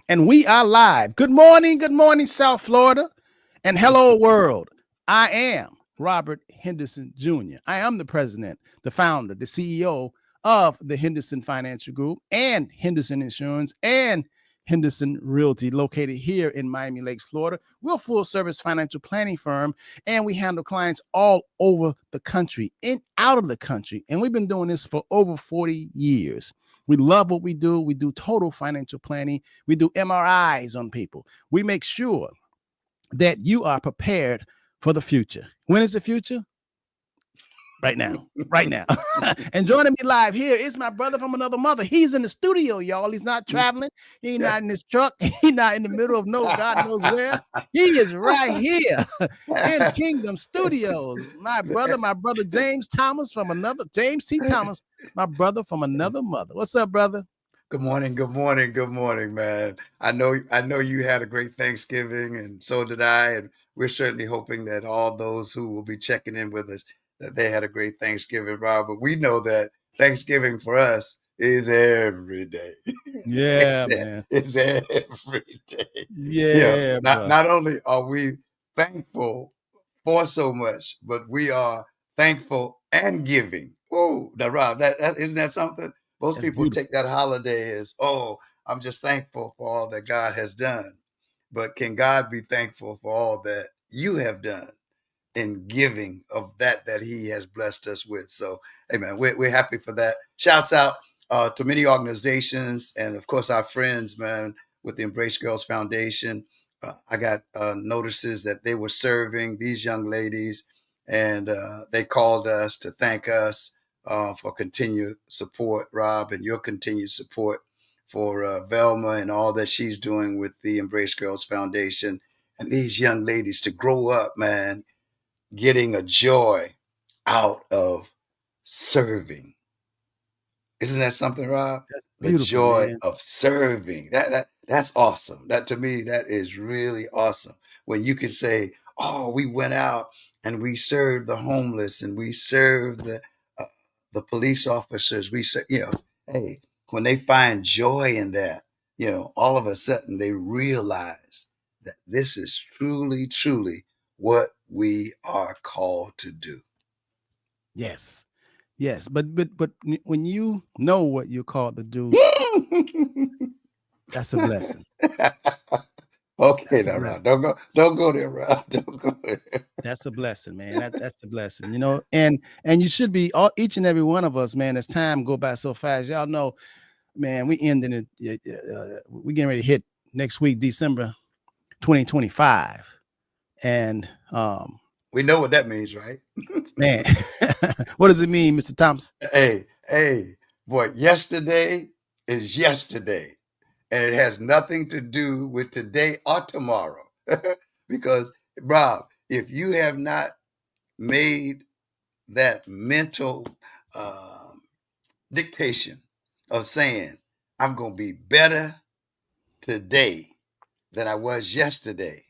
And we are live. Good morning, South Florida, and hello, world. I am Robert Henderson Jr. I am the president, the founder, the CEO of the Henderson Financial Group and Henderson Insurance and Henderson Realty, located here in Miami Lakes, Florida. We're a full service financial planning firm, and we handle clients all over the country and out of the country. And we've been doing this for over 40 years. We love what we do. We do total financial planning. We do MRIs on people. We make sure that you are prepared for the future. When is the future? Right now. Right now. And joining me live here is my brother from another mother. He's in the studio, y'all. He's not traveling. He's not in his truck. He's not in the middle of no God knows where. He is right here in Kingdom Studios. My brother James Thomas from another James T. Thomas, my brother from another mother. What's up, brother? Good morning, man. I know you had a great Thanksgiving, and so did I. And we're certainly hoping that all those who will be checking in with us that they had a great Thanksgiving, Rob. But we know that Thanksgiving for us is every day. Yeah, man. It's every day. Yeah, bro. Not only are we thankful for so much, but we are thankful and giving. Oh, now Rob, that isn't that something? Most That's people beautiful. take that holiday as, oh, I'm just thankful for all that God has done. But can God be thankful for all that you have done in giving of that He has blessed us with? So, hey, man, we're happy for that. Shouts out to many organizations and, of course, our friends, man, with the Embrace Girls Foundation. I got notices that they were serving these young ladies, and they called us to thank us for continued support, Rob, and your continued support for Velma and all that she's doing with the Embrace Girls Foundation. And these young ladies to grow up, man, getting a joy out of serving. Isn't that something, Rob? That's The beautiful, joy man. of serving. That's awesome. That to me, that is really awesome. When you can say, "Oh, we went out and we served the homeless and we served the police officers." We said, hey, when they find joy in that, all of a sudden they realize that this is truly, truly what we are called to do. Yes. Yes. But when you know what you're called to do, that's a blessing. Okay, That's a now, Rob, blessing. don't go there, Rob. Don't go there. That's a blessing, man. That's a blessing, and you should be each and every one of us, man. As time go by so fast, y'all know, man. We ending it. We getting ready to hit next week, December 2025, and We know what that means, right? man, what does it mean, Mr. Thompson? Hey, boy, yesterday is yesterday, and it has nothing to do with today or tomorrow. Because, Rob, if you have not made that mental dictation of saying, I'm going to be better today than I was yesterday,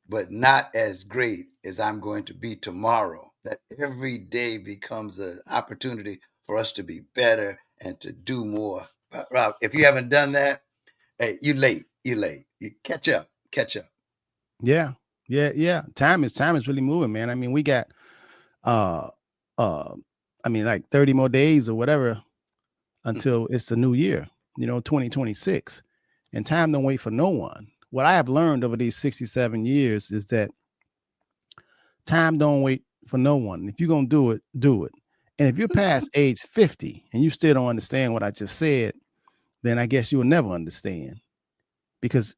but not as great as I'm going to be tomorrow. That every day becomes an opportunity for us to be better and to do more. But Rob, if you haven't done that, hey, you late. You late. You catch up. Catch up. Yeah, yeah. Time is really moving, man. I mean, we got uh uh like 30 more days or whatever until it's the new year, 2026. And time don't wait for no one. What I have learned over these 67 years is that time don't wait for no one. If you're going to do it, do it. And if you're past age 50 and you still don't understand what I just said, then I guess you will never understand. Because,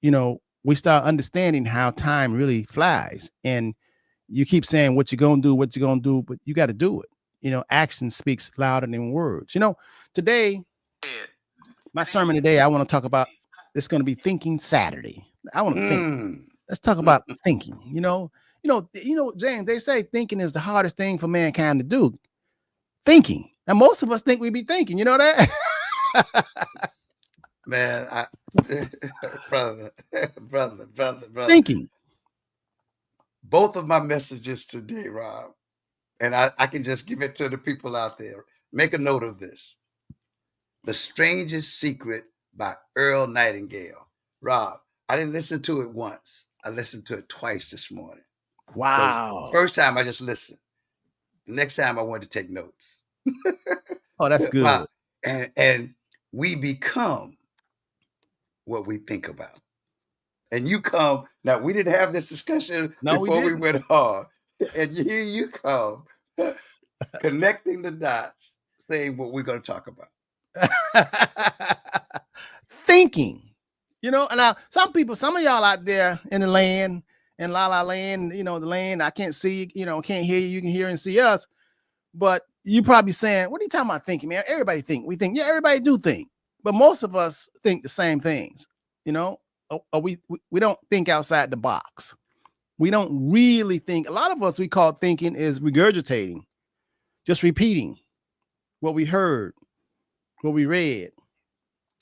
we start understanding how time really flies. And you keep saying what you're going to do, but you got to do it. Action speaks louder than words. Today, my sermon today, I want to talk about, it's going to be Thinking Saturday. I want to think. Mm. Let's talk about thinking. James, they say thinking is the hardest thing for mankind to do. Thinking. And most of us think we be thinking, you know that? Man, brother, brother. Thinking. Both of my messages today, Rob, and I can just give it to the people out there. Make a note of this. The Strangest Secret by Earl Nightingale. Rob, I didn't listen to it once. I listened to it twice this morning. Because Wow. first time I just listened. The next time I wanted to take notes. Oh, that's Wow. good. And we become what we think about. And you come now. We didn't have this discussion No, we before we didn't. went on, and here you come, connecting the dots, saying what we're going to talk about. Thinking, you know, and now some of y'all out there in the land, in La La Land, you know, the land, I can't see, you know, can't hear you, you can hear and see us, but you probably saying, what are you talking about thinking, man? Everybody think. We think, yeah, everybody do think, but most of us think the same things, you know, or we don't think outside the box. We don't really think. A lot of us, we call thinking is regurgitating, just repeating what we heard, what we read.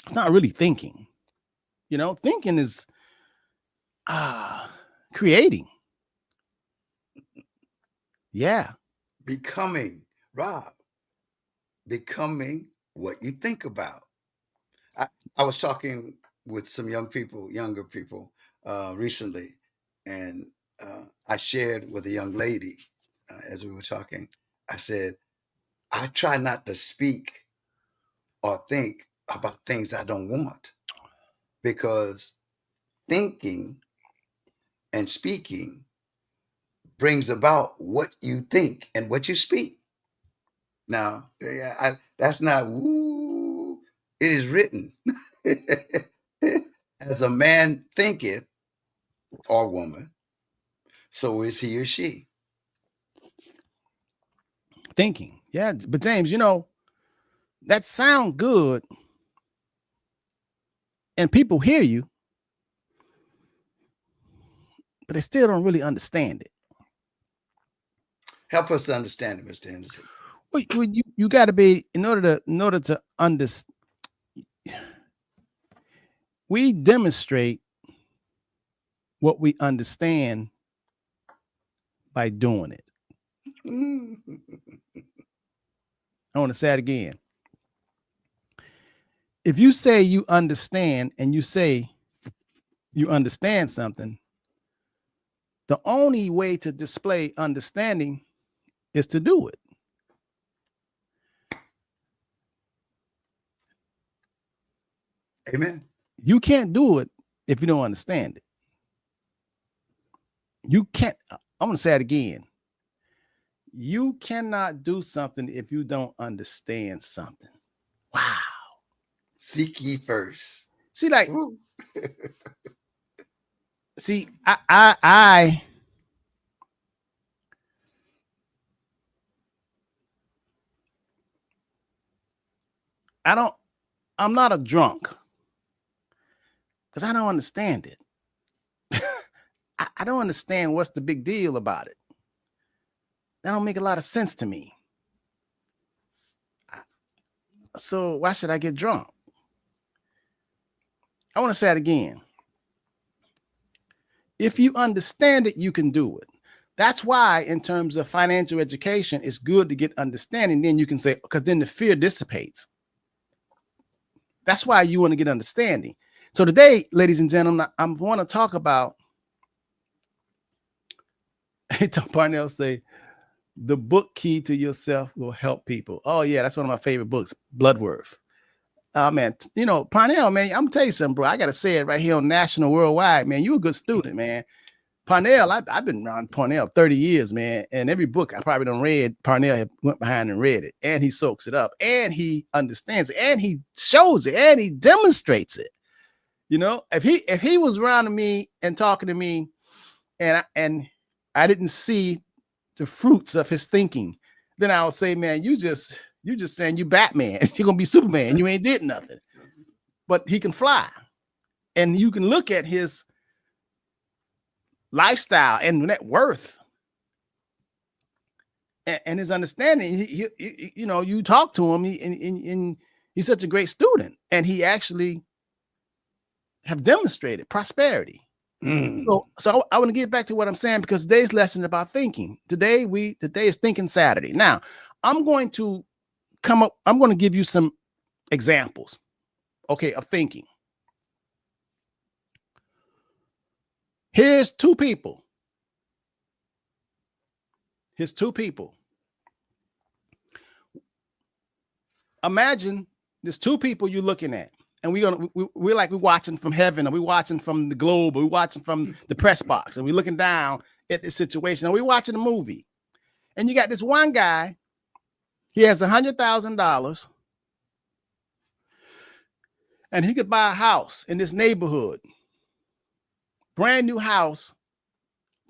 It's not really thinking. You know, thinking is creating. Yeah. Becoming, Rob, becoming what you think about. I was talking with some younger people recently, and I shared with a young lady as we were talking. I said, I try not to speak or think about things I don't want, because thinking and speaking brings about what you think and what you speak. Now, that's not woo. It is written, as a man thinketh, or woman, so is he or she. Thinking. Yeah. But James, you know, that sound good and people hear you, but they still don't really understand it. Help us to understand it, Mr. Henderson. Well, you got to be, in order to understand, we demonstrate what we understand by doing it. I want to say it again. If you say you understand and you say you understand something, the only way to display understanding is to do it. Amen. You can't do it if you don't understand it. You can't. I'm going to say it again. You cannot do something if you don't understand something. Wow. Seek ye first. See, like, Woo. see, I don't, I'm not a drunk because I don't understand it. I don't understand what's the big deal about it. That don't make a lot of sense to me. So why should I get drunk? I want to say it again. If you understand it, you can do it. That's why, in terms of financial education, it's good to get understanding. Then you can say, because then the fear dissipates. That's why you want to get understanding. So today, ladies and gentlemen, I want to talk about, Parnell say, the book Key to Yourself will help people. Oh yeah, that's one of my favorite books, Bloodworth. Man, you know, Parnell, man, I'm gonna tell you something, bro. I gotta say it right here on National Worldwide, man. You a good student, man. Parnell, I've been around Parnell 30 years, man. And every book I probably done read, Parnell went behind and read it. And he soaks it up. And he understands it. And he shows it. And he demonstrates it. You know, if he was around me and talking to me, and I didn't see the fruits of his thinking, then I would say, man, you just saying you Batman. You're gonna be Superman. You ain't did nothing. But he can fly. And you can look at his lifestyle and net worth and his understanding. He you know, you talk to him, and he's such a great student, and he actually have demonstrated prosperity. So I want to get back to what I'm saying, because today's lesson is about thinking. Today is Thinking Saturday. Now, I'm going to give you some examples, okay, of thinking. Here's two people. Here's two people. Imagine there's two people you're looking at, and we're like we're watching from heaven, or we're watching from the globe, or we're watching from the press box, and we're looking down at this situation, and we're watching a movie. And you got this one guy, he has $100,000, and he could buy a house in this neighborhood, brand new house,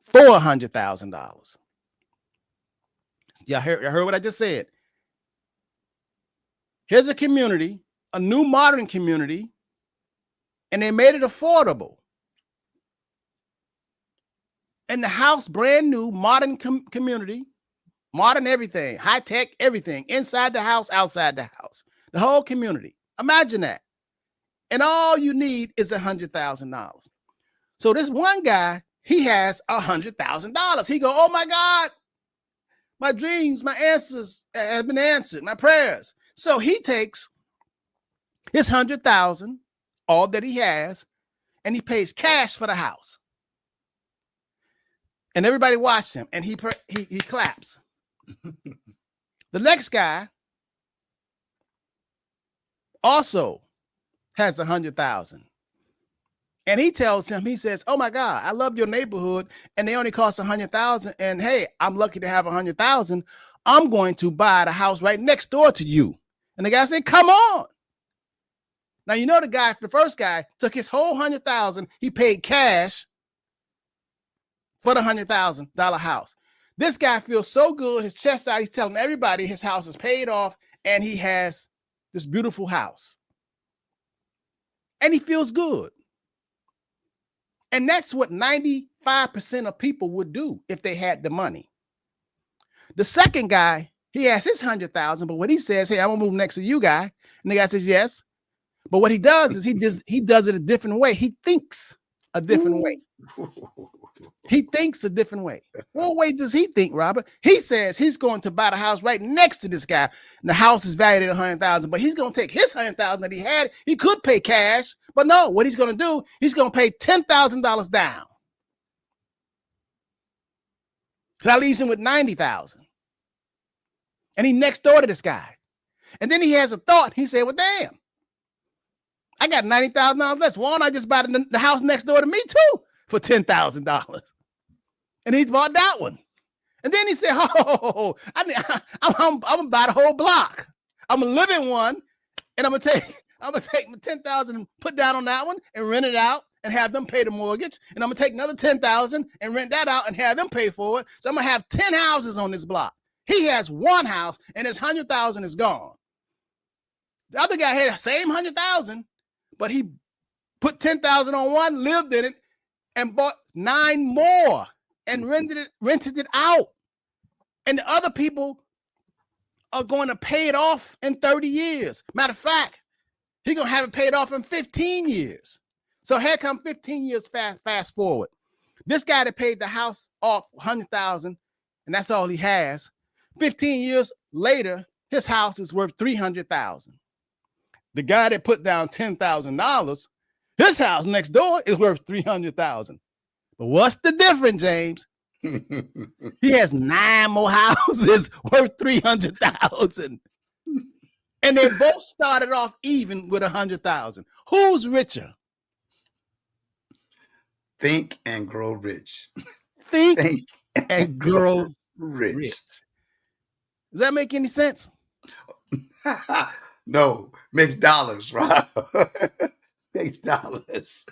for $100,000. Y'all heard what I just said. Here's a community, a new modern community, and they made it affordable. And the house, brand new, modern community, modern everything, high tech, everything, inside the house, outside the house, the whole community. Imagine that. And all you need is $100,000. So this one guy, he has $100,000. He go, oh my God, my dreams, my answers have been answered, my prayers. So he takes his $100,000, all that he has, and he pays cash for the house. And everybody watched him, and he claps. The next guy also has $100,000. And he tells him, he says, oh my God, I love your neighborhood, and they only cost $100,000. And hey, I'm lucky to have $100,000. I'm going to buy the house right next door to you. And the guy said, come on. Now, you know, the first guy took his whole $100,000. He paid cash for the $100,000 house. This guy feels so good, his chest out. He's telling everybody his house is paid off and he has this beautiful house. And he feels good. And that's what 95% of people would do if they had the money. The second guy, he has his $100,000, but what he says, hey, I'm gonna move next to you, guy. And the guy says, yes. But what he does is he does it a different way. He thinks a different way. He thinks a different way. What way does he think, Robert? He says he's going to buy the house right next to this guy. And the house is valued at $100,000, but he's going to take his $100,000 that he had. He could pay cash, but no, what he's going to do, he's going to pay $10,000 down. So that leaves him with $90,000. And he next door to this guy. And then he has a thought. He said, well, damn, I got $90,000 less. Why don't I just buy the house next door to me too for $10,000? And he's bought that one. And then he said, oh, I'm gonna buy the whole block. I'm gonna live in one, and I'm gonna take my $10,000 and put down on that one and rent it out and have them pay the mortgage. And I'm gonna take another $10,000 and rent that out and have them pay for it. So I'm gonna have 10 houses on this block. He has one house and his $100,000 is gone. The other guy had the same $100,000, but he put $10,000 on one, lived in it, and bought 9 more and rented it out. And the other people are going to pay it off in 30 years. Matter of fact, he's going to have it paid off in 15 years. So here come 15 years fast forward. This guy that paid the house off $100,000, and that's all he has. 15 years later, his house is worth $300,000. The guy that put down $10,000, his house next door is worth $300,000. But what's the difference, James? He has 9 more houses worth $300,000. And they both started off even with $100,000. Who's richer? Think and grow rich. Think and grow rich. Does that make any sense? No, makes dollars, Rob. Makes dollars.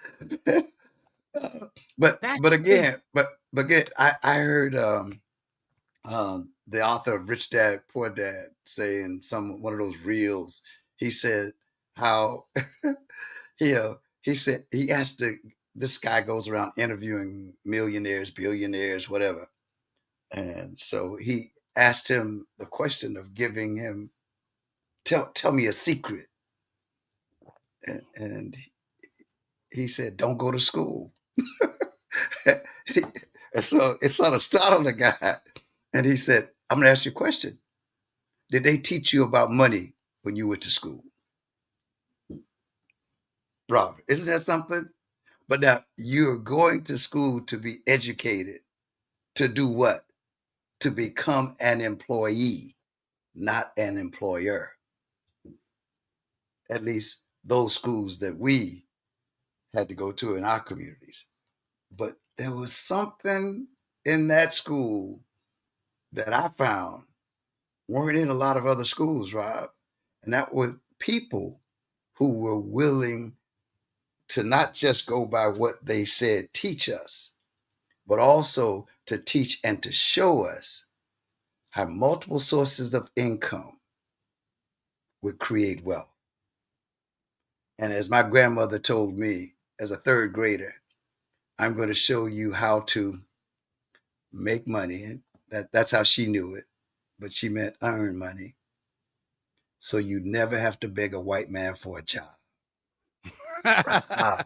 But again, I heard the author of Rich Dad Poor Dad say in one of those reels, he said how he said he asked this guy goes around interviewing millionaires, billionaires, whatever. And so he asked him the question of giving him, tell me a secret. And he said, don't go to school. And so it sort of startled the guy. And he said, I'm going to ask you a question. Did they teach you about money when you went to school? Robert, isn't that something? But now you're going to school to be educated. To do what? To become an employee, not an employer. At least those schools that we had to go to in our communities. But there was something in that school that I found weren't in a lot of other schools, Rob. And that were people who were willing to not just go by what they said teach us, but also to teach and to show us how multiple sources of income would create wealth. And as my grandmother told me as a third grader, I'm going to show you how to make money. And that's how she knew it, but she meant earn money. So you never have to beg a white man for a job. Rob,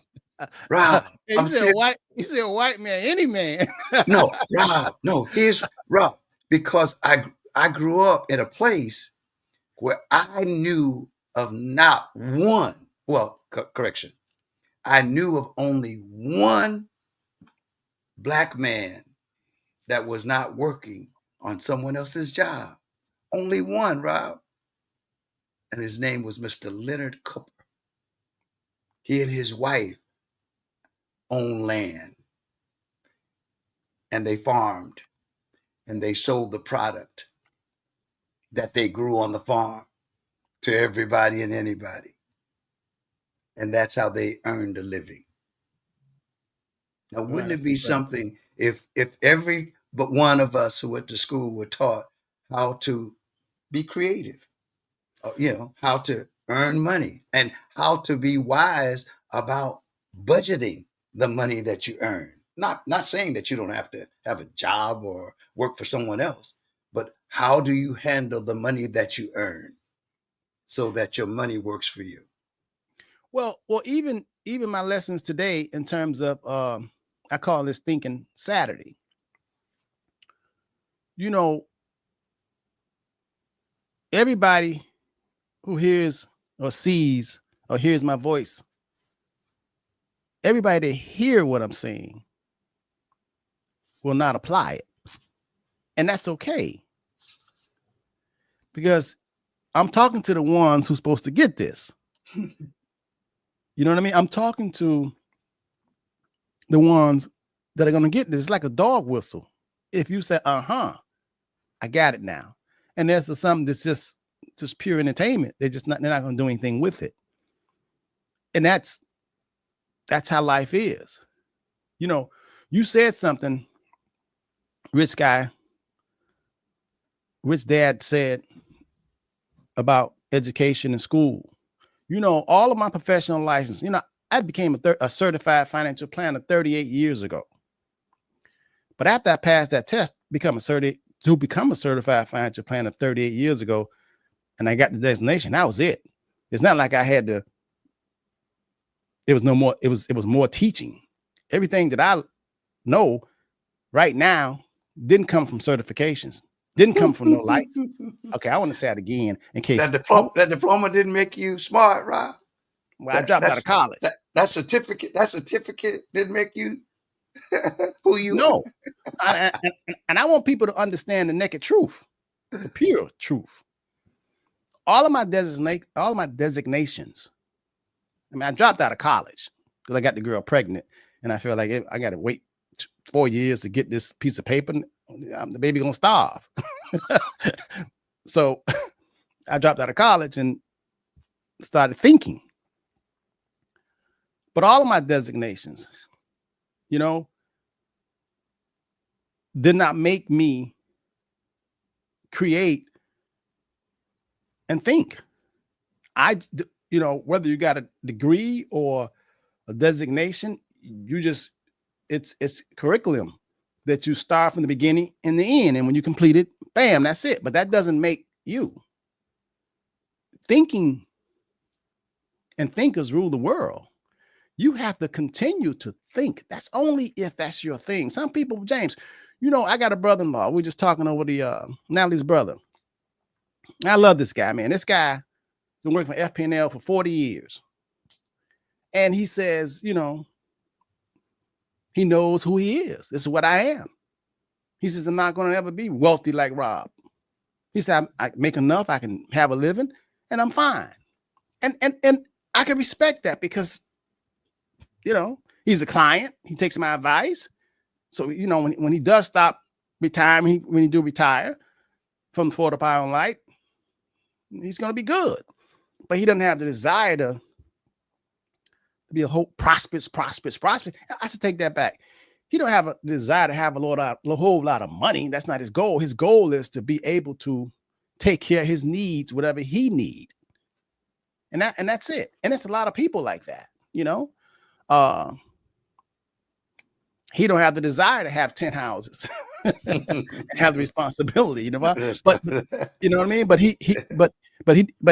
Rob, Hey, I'm serious. you said white man, any man. No, Rob, no, here's Rob, because I grew up in a place where I knew of not one, well, correction, I knew of only one black man that was not working on someone else's job. Only one, Rob. And his name was Mr. Leonard Cooper. He and his wife owned land, and they farmed, and they sold the product that they grew on the farm to everybody and anybody. And that's how they earned a living. Now, wouldn't it be something if every but one of us who went to school were taught how to be creative, how to earn money and how to be wise about budgeting the money that you earn? Not saying that you don't have to have a job or work for someone else, but how do you handle the money that you earn so that your money works for you? Well, even my lessons today in terms of I call this Thinking Saturday. You know, everybody who hears or sees or hears my voice, everybody that hear what I'm saying will not apply it. And that's okay. Because I'm talking to the ones who's supposed to get this. You know what I mean? I'm talking to the ones that are going to get this. It's like a dog whistle. If you say, I got it now. And there's something that's just pure entertainment. They're not going to do anything with it. And that's how life is. You know, you said something, rich dad said about education and school. You know, all of my professional license, I became a certified financial planner 38 years ago. But after I passed that test, become a certified financial planner 38 years ago, and I got the designation, that was it. It's not like I had to, it was no more, it was more teaching. Everything that I know right now didn't come from certifications, didn't come from no license. Okay, I want to say it again in case. That diploma didn't make you smart, Rob? Well, I dropped out of college. That certificate didn't make you who you No. And I want people to understand the naked truth, the pure truth. All of my designations. I mean, I dropped out of college because I got the girl pregnant, and I feel like I got to wait 4 years to get this piece of paper. The baby gonna starve. So I dropped out of college and started thinking. But all of my designations, did not make me create and think. Whether you got a degree or a designation, it's curriculum that you start from the beginning and the end. And when you complete it, bam, that's it. But that doesn't make you. Thinking and thinkers rule the world. You have to continue to think. That's only if that's your thing. Some people, James, I got a brother-in-law. We're just talking over the Natalie's brother. I love this guy, man. This guy been working for FPNL for 40 years. And he says, He knows who he is. This is what I am. He says, I'm not going to ever be wealthy like Rob. He said, I make enough, I can have a living, and I'm fine. And I can respect that because, you know, he's a client. He takes my advice. So, you know, when he does stop retiring, when he do retire from the Florida Power and Light, he's going to be good. But he doesn't have the desire to be a whole prosperous. I should take that back. He don't have a desire to have a whole lot of money. That's not his goal. His goal is to be able to take care of his needs, whatever he need. And that's it. And it's a lot of people like that, you know. He don't have the desire to have 10 houses and have the responsibility, you know. But you know what I mean? But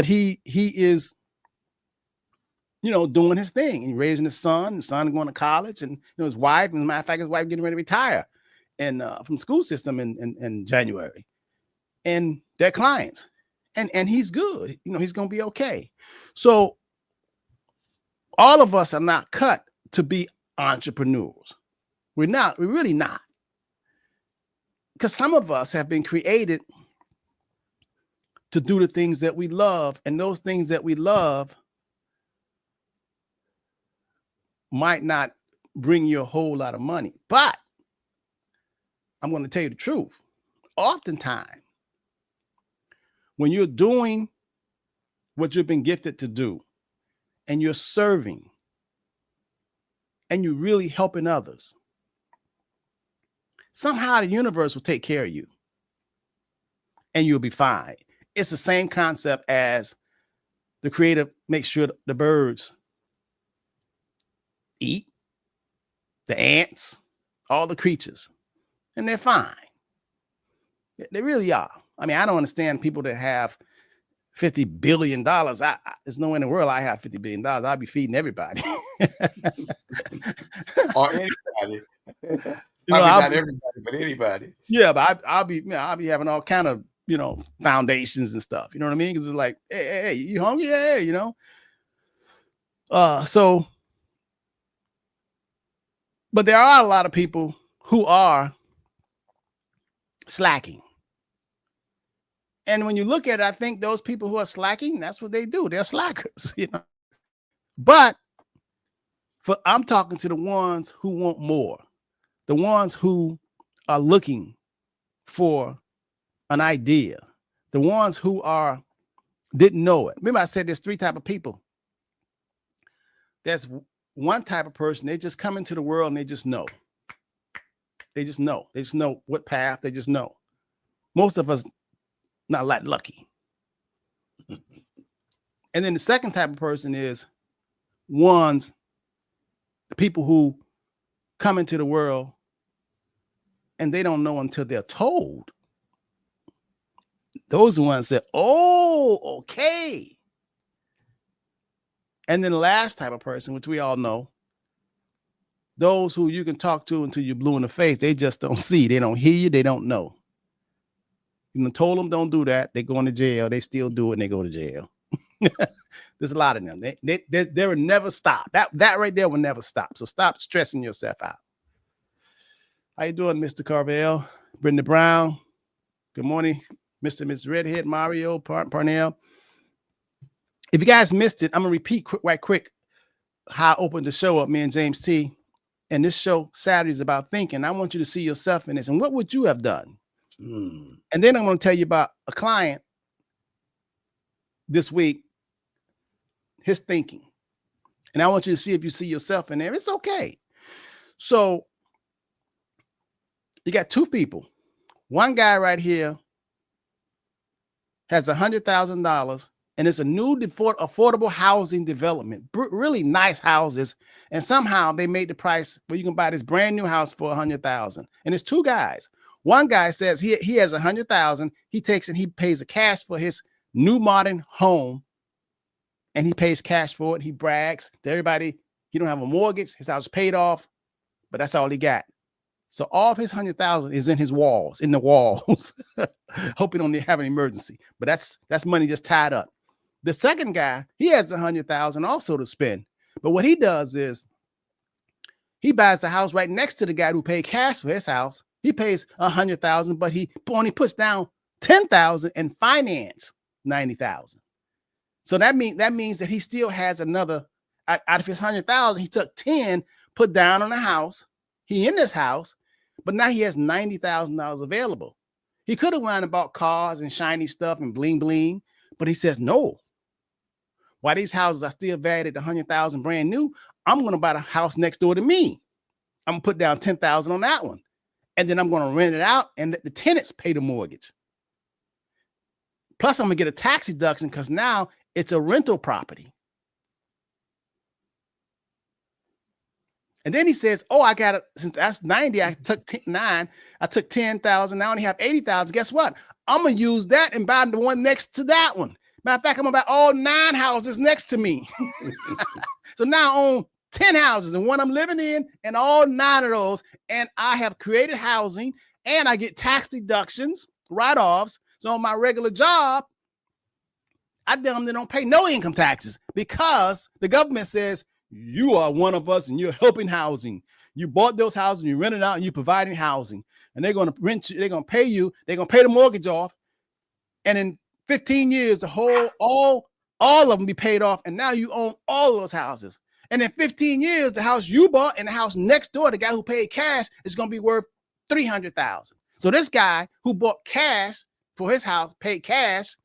he is, you know, doing his thing and raising his son going to college, and you know, his wife, and as a matter of fact, his wife getting ready to retire and from school system in January. And their clients. And he's good. You know, he's gonna be okay. So all of us are not cut to be entrepreneurs. We're really not. Because some of us have been created to do the things that we love, and those things that we love might not bring you a whole lot of money. But I'm going to tell you the truth. Oftentimes, when you're doing what you've been gifted to do, and you're serving, and you're really helping others, somehow the universe will take care of you, and you'll be fine. It's the same concept as the Creator makes sure the birds eat, the ants, all the creatures, and they're fine. They really are. I mean, I don't understand people that have $50 billion. There's no way in the world I have $50 billion. I'll be feeding everybody. Or anybody. You know, not everybody, but anybody. Yeah, but I'll be having all kind of, you know, foundations and stuff. You know what I mean? Because it's like, hey, you hungry? Yeah, you know. So, but there are a lot of people who are slacking. And when you look at it, I think those people who are slacking, that's what they do. They're slackers, you know. But I'm talking to the ones who want more, the ones who are looking for an idea, the ones who didn't know it. Remember, I said there's three types of people. There's one type of person, they just come into the world and they just know. They just know. They just know what path. They just know. Most of us not that lucky. And then the second type of person is the people who come into the world and they don't know until they're told. Those are the ones that, oh, okay. And then the last type of person, which we all know, those who you can talk to until you're blue in the face, they just don't see. They don't hear you. They don't know. You told them don't do that. They go into jail. They still do it and they go to jail. There's a lot of them. They will never stop. That right there will never stop. So stop stressing yourself out. How you doing, Mr. Carvel? Brenda Brown. Good morning, Mr. and Ms. Redhead, Mario, Parnell. If you guys missed it, I'm going to repeat right quick how I opened the show up, me and James T. And this show, Saturday, is about thinking. I want you to see yourself in this. And what would you have done? And then I'm going to tell you about a client this week, his thinking. And I want you to see if you see yourself in there. It's okay. So you got two people. One guy right here has $100,000 and it's a new affordable housing development, really nice houses. And somehow they made the price where you can buy this brand new house for $100,000. And it's two guys. One guy says he has $100,000. He takes and he pays a cash for his new modern home, and he pays cash for it. He brags to everybody. He don't have a mortgage. His house is paid off, but that's all he got. So all of his $100,000 is in the walls. Hope he don't have an emergency, but that's money just tied up. The second guy, he has $100,000 also to spend, but what he does is He buys a house right next to the guy who paid cash for his house. He pays $100,000, but he only puts down $10,000 and finance $90,000. So that means that he still has another out of his $100,000. He took 10, put down on the house. He in this house, but now he has $90,000 available. He could have went and bought cars and shiny stuff and bling bling, but he says no. While these houses are still valued at $100,000 brand new, I'm going to buy the house next door to me. I'm going to put down $10,000 on that one, and then I'm going to rent it out and let the tenants pay the mortgage. Plus, I'm going to get a tax deduction because now it's a rental property. And then he says, oh, I got it. Since that's 90, I took 9. I took 10,000. Now I only have 80,000. Guess what? I'm going to use that and buy the one next to that one. Matter of fact, I'm going to buy all 9 houses next to me. So now I own 10 houses and one I'm living in and all 9 of those. And I have created housing and I get tax deductions, write-offs. So on my regular job, I don't pay no income taxes because the government says, you are one of us and you're helping housing. You bought those houses and you rent it out and you're providing housing. And they're going to rent you, they're going to pay you, they're going to pay the mortgage off. And in 15 years, all of them be paid off. And now you own all of those houses. And in 15 years, the house you bought and the house next door, the guy who paid cash, is going to be worth $300,000. So this guy who bought cash for his house, paid cash,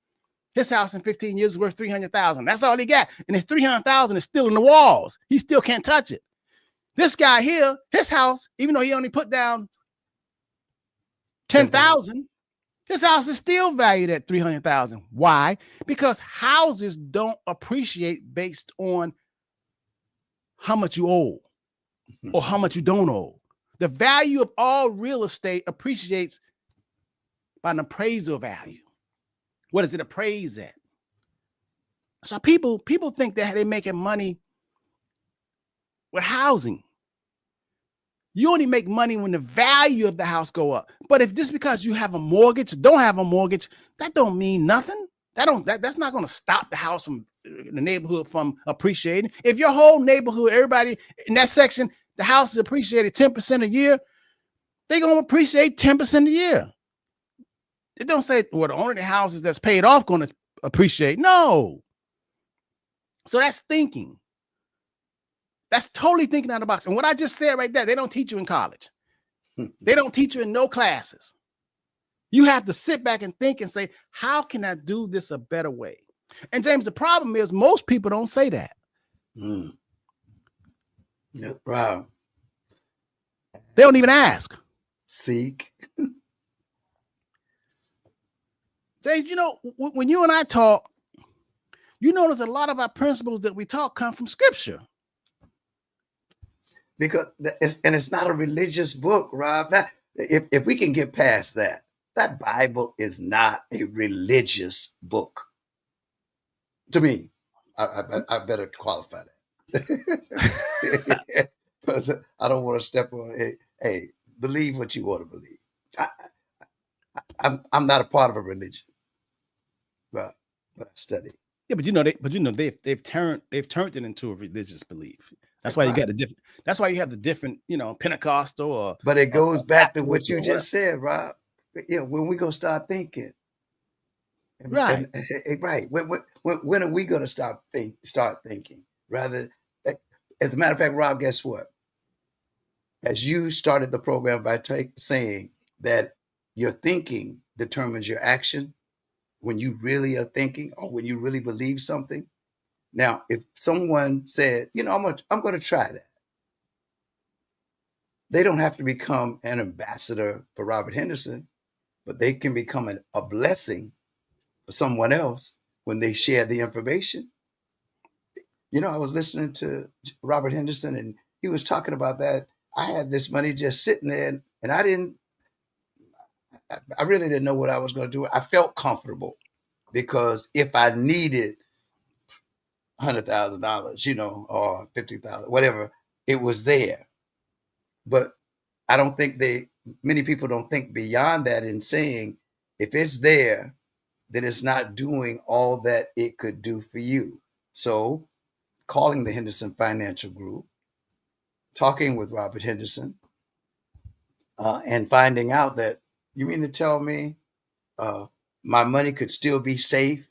his house in 15 years is worth $300,000. That's all he got. And his $300,000 is still in the walls. He still can't touch it. This guy here, his house, even though he only put down $10,000, his house is still valued at $300,000. Why? Because houses don't appreciate based on how much you owe or how much you don't owe. The value of all real estate appreciates by an appraisal value. What does it appraise at? So people think that they're making money with housing. You only make money when the value of the house go up. But if just because you have a mortgage, don't have a mortgage, that don't mean nothing. That's not going to stop the house from the neighborhood from appreciating. If your whole neighborhood, everybody in that section, the house is appreciated 10% a year, they're going to appreciate 10% a year. It don't say, well, the only houses that's paid off going to appreciate. No. So that's thinking. That's totally thinking out of the box. And what I just said right there, they don't teach you in college. They don't teach you in no classes. You have to sit back and think and say, how can I do this a better way? And James, the problem is most people don't say that. No problem. They don't even ask. Seek. James, when you and I talk, you notice a lot of our principles that we talk come from scripture. Because it's not a religious book, Rob. If we can get past that Bible is not a religious book. To me, I better qualify that. I don't want to step on. Hey, believe what you want to believe. I'm not a part of a religion, but I study. Yeah, they've turned it into a religious belief. That's why you got the different. That's why you have the different, Pentecostal or. But it goes back to what you just said, Rob. When we gonna start thinking, right? Right. When are we gonna start thinking? Rather, as a matter of fact, Rob, guess what? As you started the program by saying that your thinking determines your action, when you really are thinking or when you really believe something. Now, if someone said, I'm going to try that, they don't have to become an ambassador for Robert Henderson, but they can become a blessing for someone else when they share the information. I was listening to Robert Henderson and he was talking about that. I had this money just sitting there and I really didn't know what I was going to do. I felt comfortable because if I needed $100,000, or $50,000, whatever, it was there. But I don't think many people don't think beyond that in saying, if it's there, then it's not doing all that it could do for you. So calling the Henderson Financial Group, talking with Robert Henderson and finding out that, you mean to tell me my money could still be safe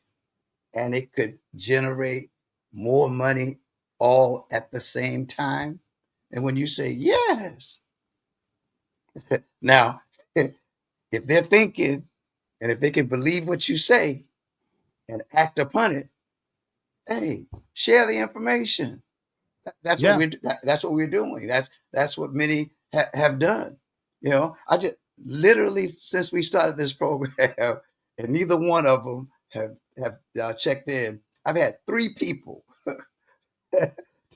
and it could generate more money all at the same time? And when you say yes, now, if they're thinking and if they can believe what you say and act upon it, hey, share the information. That's what Yeah. that's what we're doing. That's what many have done. You know, I just literally, since we started this program, and neither one of them have checked in. I've had 3 people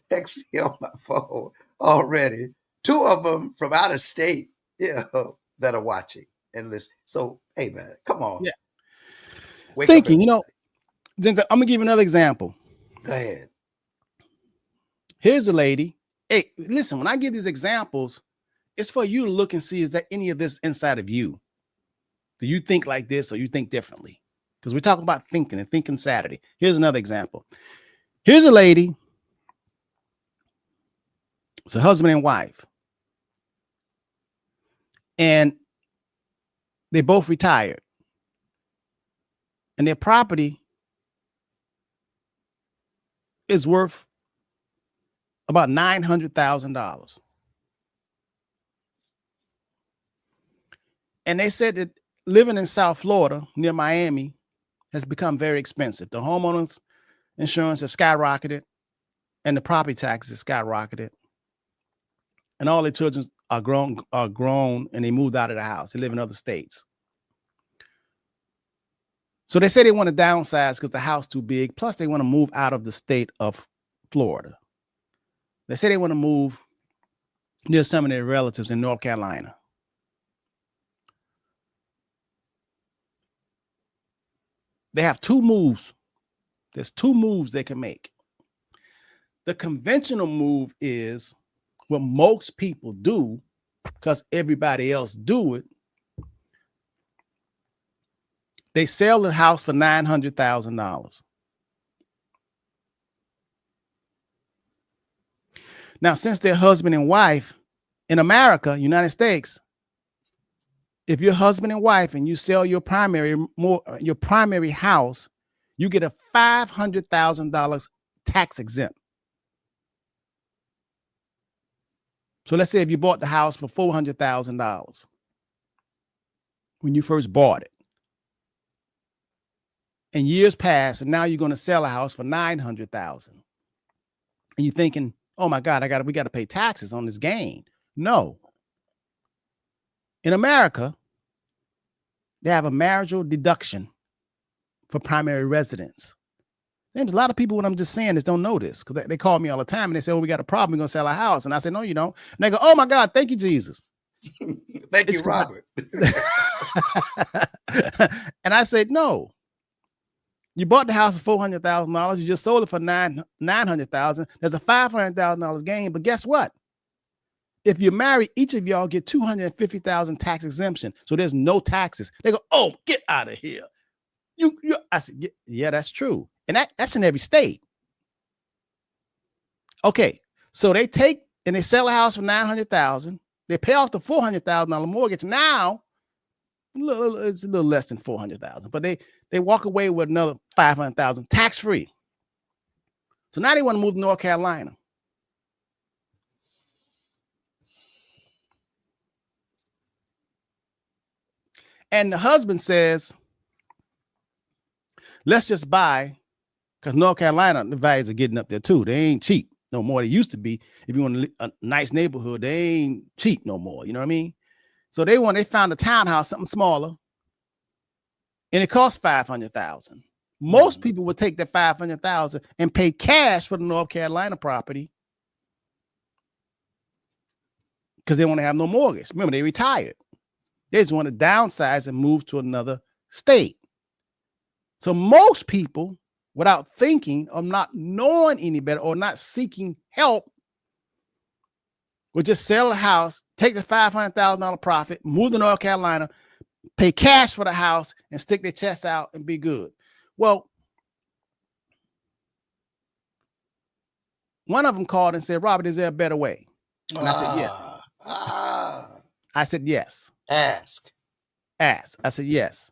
text me on my phone already. 2 of them from out of state, that are watching and listening. So, hey man, come on, Yeah. wake up Thinking, everybody. I'm gonna give you another example. Go ahead. Here's a lady. Hey, listen, when I give these examples, it's for you to look and see, is there any of this inside of you? Do you think like this or you think differently? Because we're talking about thinking and thinking Saturday. Here's another example. Here's a lady. It's a husband and wife. And they both retired. And their property is worth about $900,000. And they said that living in South Florida near Miami has become very expensive. The homeowners insurance have skyrocketed and the property taxes have skyrocketed. And all their children are grown and they moved out of the house. They live in other states. So they say they want to downsize because the house too big. Plus they want to move out of the state of Florida. They say they want to move near some of their relatives in North Carolina. They have 2 moves. There's 2 moves they can make. The conventional move is what most people do because everybody else do it. They sell the house for $900,000. Now, since they're husband and wife in America, United States, if you're husband and wife and you sell your primary house, you get a $500,000 tax exempt. So let's say if you bought the house for $400,000 when you first bought it, and years pass, and now you're going to sell a house for $900,000, and you're thinking, "Oh my God, we got to pay taxes on this gain." No. In America, they have a marital deduction for primary residence. There's a lot of people, what I'm just saying, is don't know this because they call me all the time and they say, "Oh, we got a problem. We're going to sell our house." And I say, "No, you don't." And they go, "Oh my God, thank you, Jesus." Thank you, Robert. And I said, "No. You bought the house for $400,000. You just sold it for $900,000. There's a $500,000 gain. But guess what? If you're married, each of y'all get $250,000 tax exemption. So there's no taxes." They go, "Oh, get out of here." I said, "Yeah, that's true." And that's in every state. Okay. So they take and they sell a house for $900,000. They pay off the $400,000 mortgage. Now it's a little less than $400,000, but they walk away with another $500,000 tax free. So now they want to move to North Carolina. And the husband says, "Let's just buy," because North Carolina, the values are getting up there too. They ain't cheap no more. They used to be. If you want a nice neighborhood, they ain't cheap no more. You know what I mean? So they found a townhouse, something smaller, and it costs $500,000. Most people would take that $500,000 and pay cash for the North Carolina property because they want to have no mortgage. Remember, they retired. They just want to downsize and move to another state. So most people, without thinking or not knowing any better or not seeking help, would just sell a house, take the $500,000 profit, move to North Carolina, pay cash for the house, and stick their chest out and be good. Well, one of them called and said, "Robert, is there a better way?" And I said, yes. I said, yes. Ask. Ask. I said, yes.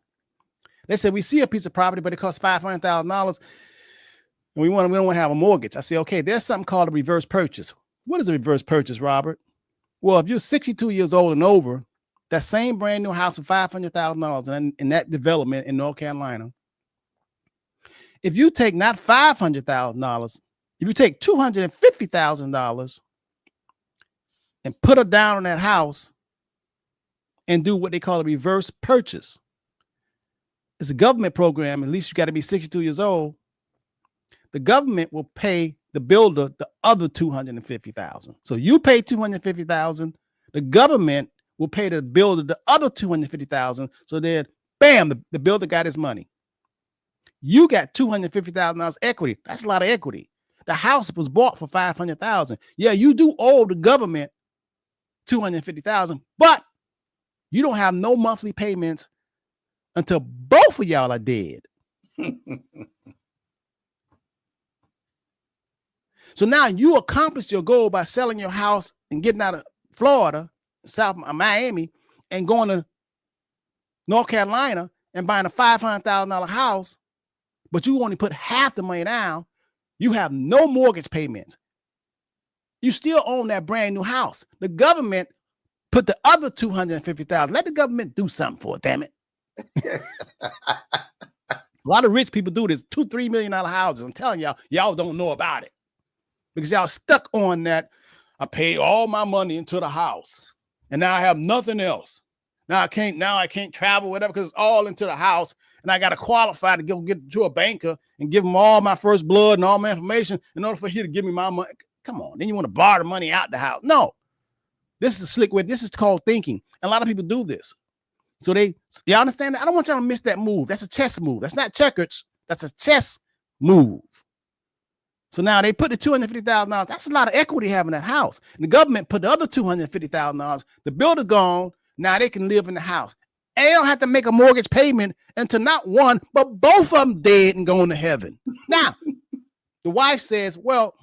They said, we see a piece of property, but it costs $500,000. And we don't want to have a mortgage. I said, okay, there's something called a reverse purchase. What is a reverse purchase, Robert? Well, if you're 62 years old and over, that same brand new house for $500,000 in that development in North Carolina, if you take not $500,000, if you take $250,000 and put it down on that house and do what they call a reverse purchase, it's a government program. At least you got to be 62 years old. The government will pay the builder the other $250,000. So you pay $250,000. The government will pay the builder the other $250,000. So then, bam, the builder got his money. You got $250,000 equity. That's a lot of equity. The house was bought for $500,000. Yeah, you do owe the government $250,000, but you don't have no monthly payments until both of y'all are dead. So now you accomplished your goal by selling your house and getting out of Florida, South Miami, and going to North Carolina and buying a $500,000 house, but you only put half the money down. You have no mortgage payments. You still own that brand new house. The government put the other $250,000. Let the government do something for it, damn it. A lot of rich people do this, $2-3 million houses. I'm telling y'all don't know about it because y'all stuck on that. I paid all my money into the house and now I have nothing else. Now I can't travel, whatever, because it's all into the house. And I got to qualify to go get to a banker and give him all my first blood and all my information in order for he to give me my money. Come on. Then you want to borrow the money out the house. No, this is a slick way. This is called thinking. And a lot of people do this. So y'all understand that? I don't want y'all to miss that move. That's a chess move. That's not checkers. That's a chess move. So now they put the $250,000. That's a lot of equity having that house. And the government put the other $250,000. The builder gone. Now they can live in the house. And they don't have to make a mortgage payment until not one, but both of them dead and going to heaven. Now, the wife says, well,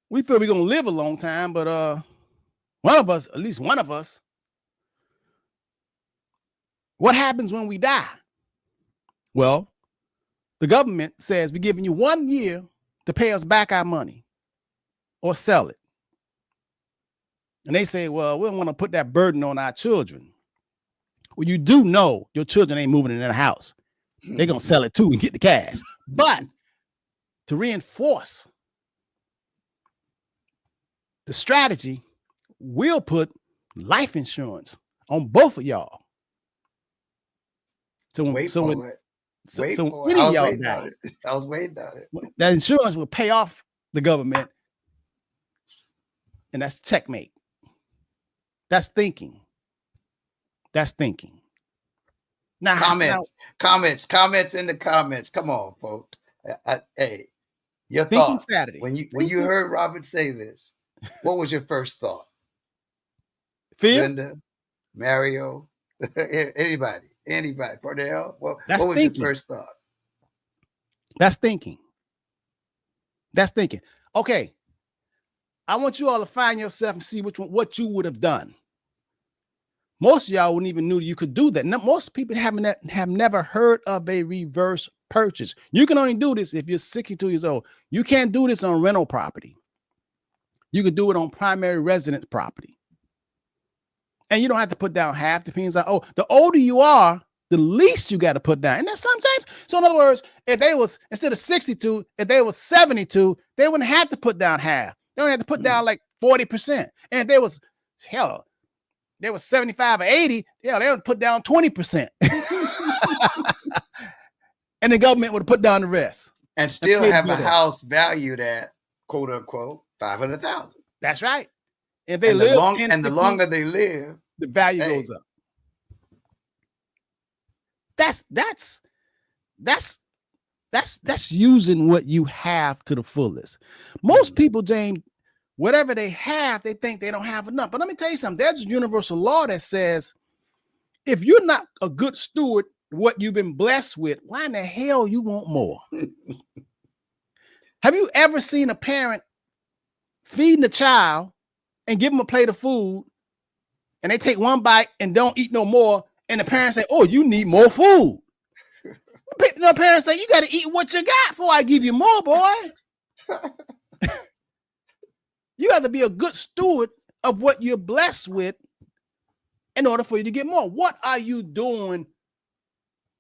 we feel we're going to live a long time, but at least one of us, what happens when we die? Well, the government says we're giving you 1 year to pay us back our money or sell it. And they say, well, we don't want to put that burden on our children. Well, you do know your children ain't moving in that house. They're going to sell it too and get the cash. But to reinforce the strategy, we'll put life insurance on both of y'all. So when any of y'all die, I was waiting on it. That insurance will pay off the government, and that's checkmate. That's thinking. That's thinking. Now, comments in the comments. Come on, folks. Hey, your thoughts. Saturday. When you heard Robert say this, what was your first thought? Fear? Linda, Mario, anybody, Pardell. What was thinking. Your first thought? That's thinking. That's thinking. Okay. I want you all to find yourself and see what you would have done. Most of y'all wouldn't even knew you could do that. Now, most people have never heard of a reverse purchase. You can only do this if you're 62 years old. You can't do this on rental property. You can do it on primary residence property. And you don't have to put down half. Depends on, the older you are, the least you got to put down. And that's sometimes. So in other words, if they was, instead of 62, if they was 72, they wouldn't have to put down half. They don't have to put down like 40%. And if they was, they was 75 or 80, they would put down 20%. And the government would put down the rest. And still have a house valued at, quote unquote, $500,000. That's right. If they live, the longer they live, the value goes up. That's using what you have to the fullest. Most people, James, whatever they have, they think they don't have enough. But let me tell you something. There's a universal law that says if you're not a good steward of what you've been blessed with, why in the hell you want more? Have you ever seen a parent feeding the child and give them a plate of food, and they take one bite and don't eat no more, and the parents say, "Oh, you need more food." The parents say, "You got to eat what you got before I give you more, boy." You got to be a good steward of what you're blessed with in order for you to get more. What are you doing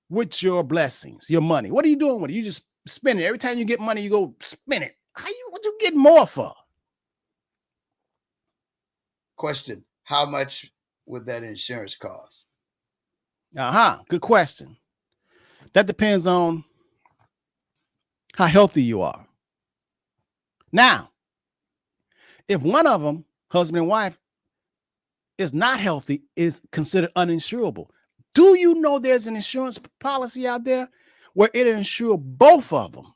with your blessings, your money? What are you doing with it? You just spend it. Every time you get money, you go spend it. What you get more for? Question: how much would that insurance cost? Good question. That depends on how healthy you are. Now, if one of them, husband and wife, is not healthy, is considered uninsurable. Do you know there's an insurance policy out there where it'll insure both of them?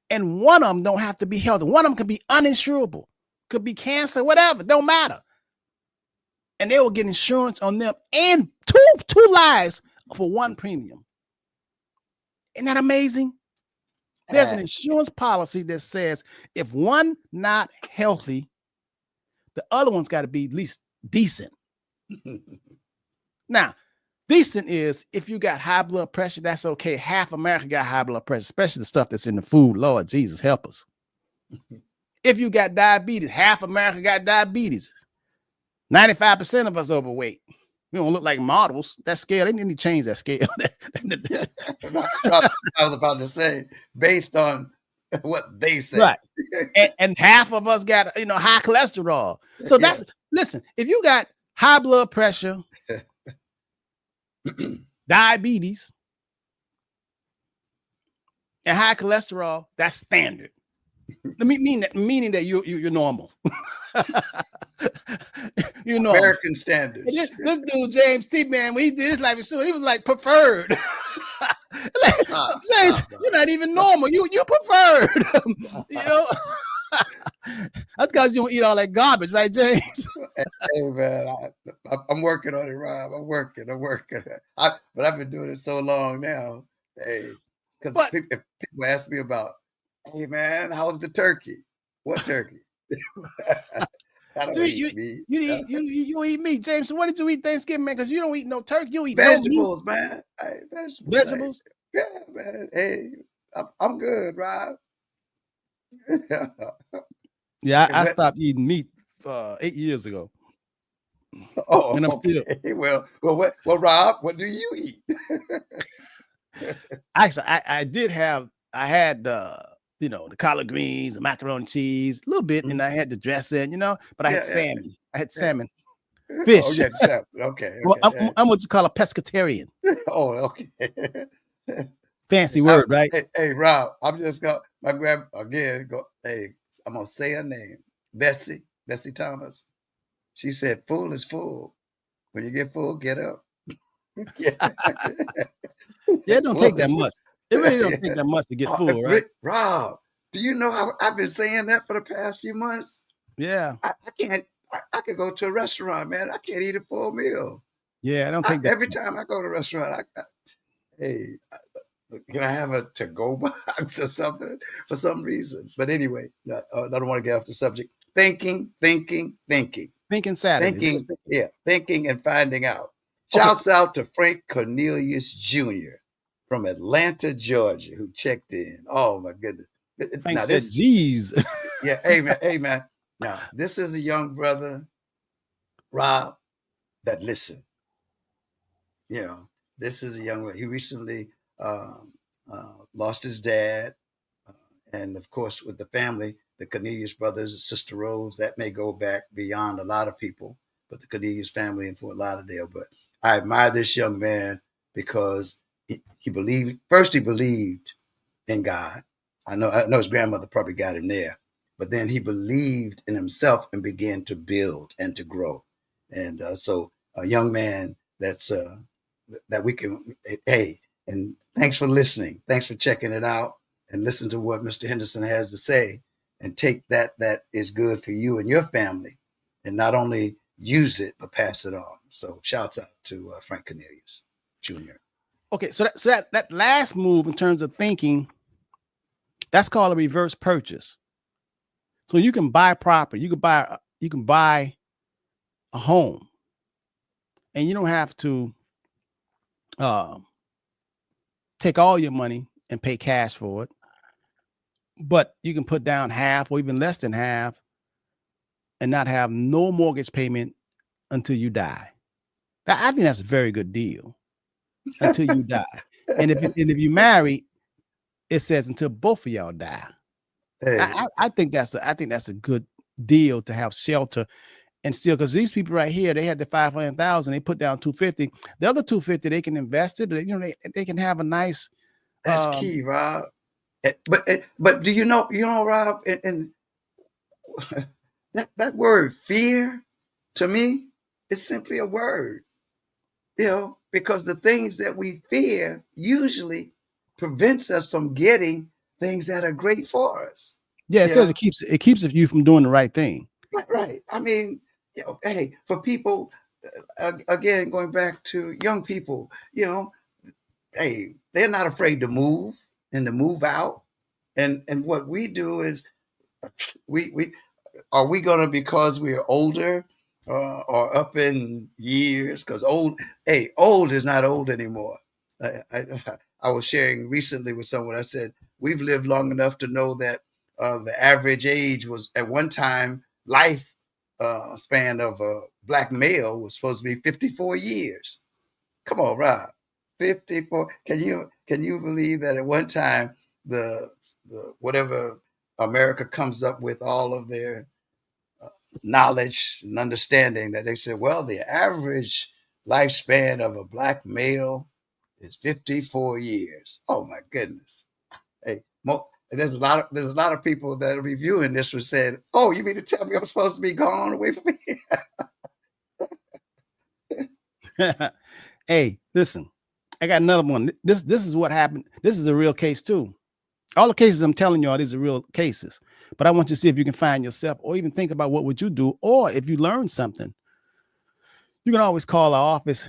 And one of them don't have to be healthy. One of them could be uninsurable, could be cancer, whatever, don't matter. And they will get insurance on them and two lives for one premium. Isn't that amazing? There's an insurance policy that says if one not healthy, the other one's got to be at least decent. Now, decent is if you got high blood pressure, that's okay. Half America got high blood pressure, especially the stuff that's in the food. Lord Jesus, help us. If you got diabetes, half America got diabetes. 95% of us overweight. We don't look like models. That scale, they need to change that scale. I was about to say, based on what they say. Right. And half of us got, high cholesterol. So listen, if you got high blood pressure, diabetes, and high cholesterol, that's standard. Meaning that you're normal. You know, American standards. This dude James T. Man, when he did this life insurance, he was like preferred. James, you're not even normal. You preferred. That's because you don't eat all that garbage, right, James? Hey man, I'm working on it, Rob. I'm working. But I've been doing it so long now. Hey, because if people ask me about, hey man, how's the turkey? What turkey? I don't eat meat. You eat meat, James. So what did you eat Thanksgiving, man? Because you don't eat no turkey. You eat vegetables, no meat. Man. Hey, Vegetables? Hey, yeah, man. Hey, I'm good, Rob. Yeah, I stopped eating meat 8 years ago. Oh, and I'm still. Well, Rob, what do you eat? Actually, I had the collard greens, the macaroni cheese, a little bit, and I had the dressing, but I had salmon. Yeah. I had salmon, fish. Oh, yeah, salmon. Okay. Well, I'm what you call a pescatarian. Oh, okay. Fancy word, right? Hey, Rob, I'm just gonna I'm gonna say her name, Bessie Thomas. She said, "Full is full. When you get full, get up." Yeah, it don't take that much. It really don't take that much to get full, right? Rob, do you know how I've been saying that for the past few months? Yeah. I can't. I could go to a restaurant, man. I can't eat a full meal. Yeah, I don't take that. Every time I go to a restaurant, can I have a to-go box or something for some reason? But anyway, I don't want to get off the subject. Thinking Saturday. Thinking and finding out. Shouts out to Frank Cornelius Jr. from Atlanta, Georgia, who checked in. Oh my goodness. Frank said, geez. Yeah, amen. Now, this is a young brother, Rob, that listen. This is a young one. He recently lost his dad. And of course, with the family, the Cornelius brothers, Sister Rose, that may go back beyond a lot of people, but the Cornelius family in Fort Lauderdale. But I admire this young man because he believed in God. I know his grandmother probably got him there, but then he believed in himself and began to build and to grow. And so a young man that we can, hey, and thanks for listening. Thanks for checking it out and listen to what Mr. Henderson has to say and take that is good for you and your family and not only use it, but pass it on. So shouts out to Frank Cornelius Jr. Okay, so that last move in terms of thinking, that's called a reverse purchase. So you can buy property. You can buy a home, and you don't have to take all your money and pay cash for it. But you can put down half or even less than half and not have no mortgage payment until you die. I think that's a very good deal until you die. And if you marry, it says until both of y'all die. Hey, I think that's a good deal to have shelter and still, because these people right here, they had the 500,000, they put down 250. The other 250 they can invest it. They can have a nice. that's key, Rob. But do you know, Rob, and that word fear to me is simply a word, because the things that we fear usually prevents us from getting things that are great for us. Yeah, it says Yeah, it keeps you from doing the right thing. right. I mean, hey, for people, again, going back to young people, hey, they're not afraid to move and to move out. And what we do is we are we going to, because we're older or up in years, because old is not old anymore. I was sharing recently with someone. I said we've lived long enough to know that the average age was at one time life span of a black male was supposed to be 54 years. Come on, Rob. 54. Can you believe that at one time the whatever America comes up with all of their knowledge and understanding, that they said, well, the average lifespan of a black male is 54 years. Oh my goodness. Hey, there's a lot of people that are reviewing this were saying, oh, you mean to tell me I'm supposed to be gone away from here? Hey, listen, I got another one. This is what happened. This is a real case too. All the cases I'm telling y'all, these are real cases. But I want you to see if you can find yourself, or even think about what would you do, or if you learn something, you can always call our office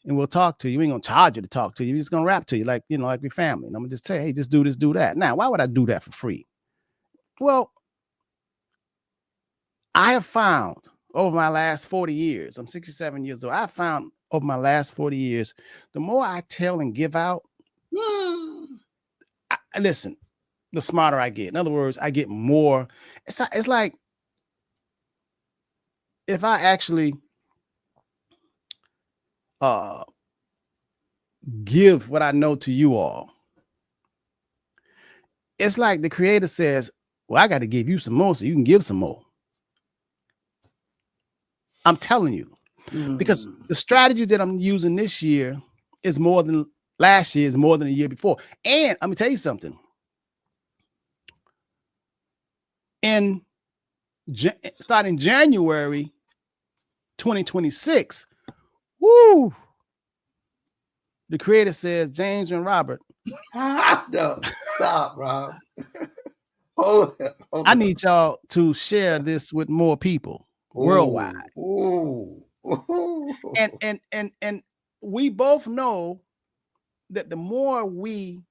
and we'll talk to you. We ain't gonna charge you to talk to you. We're just gonna rap to you like like your family. And I'm gonna just say, hey, just do this, do that. Now, why would I do that for free? Well, I have found over my last 40 years, I'm 67 years old. I found over my last 40 years, the more I tell and give out, listen, the smarter I get. In other words, I get more. It's like if I actually give what I know to you all, it's like the creator says, well, I got to give you some more so you can give some more. I'm telling you, because the strategies that I'm using this year is more than last year, is more than the year before. And let me tell you something. Starting January 2026, woo, the creator says, James and Robert, No, stop, Rob. Hold I on. need y'all to share this with more people worldwide. Ooh. And we both know that the more we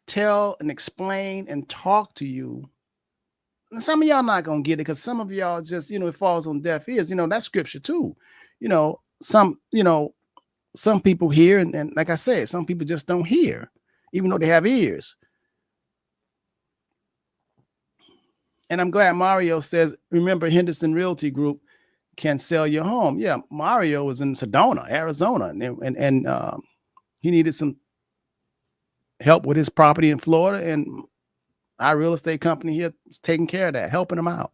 tell and explain and talk to you, some of y'all not gonna get it, because some of y'all just, it falls on deaf ears. That's scripture too. Some people hear, and like I said, some people just don't hear, even though they have ears. And I'm glad Mario says, remember, Henderson Realty Group can sell your home. Yeah, Mario was in Sedona, Arizona, and he needed some help with his property in Florida, and our real estate company here is taking care of that, helping him out.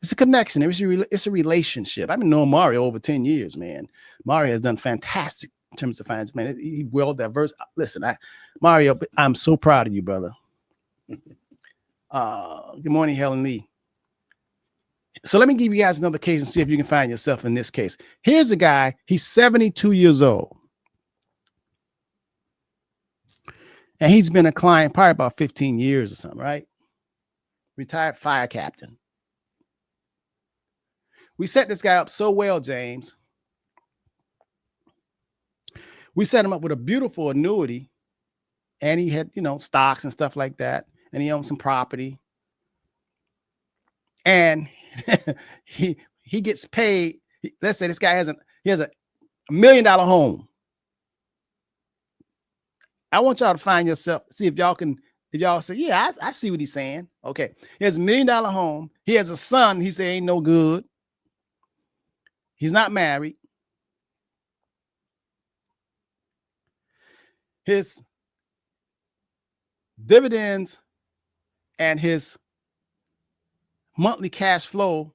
It's a connection. It's a relationship. I've been knowing Mario over 10 years, man. Mario has done fantastic in terms of finance, man. He's well diverse. Listen, Mario, I'm so proud of you, brother. Good morning, Helen Lee. So let me give you guys another case and see if you can find yourself in this case. Here's a guy. He's 72 years old. And he's been a client probably about 15 years or something, right? Retired fire captain. We set this guy up so well, James. We set him up with a beautiful annuity, and he had, stocks and stuff like that. and he owns some property. And he gets paid. Let's say this guy has a $1 million home. I want y'all to find yourself, see if y'all say, yeah, I see what he's saying. Okay. He has $1 million home. He has a son. He say ain't no good. He's not married. His dividends and his monthly cash flow,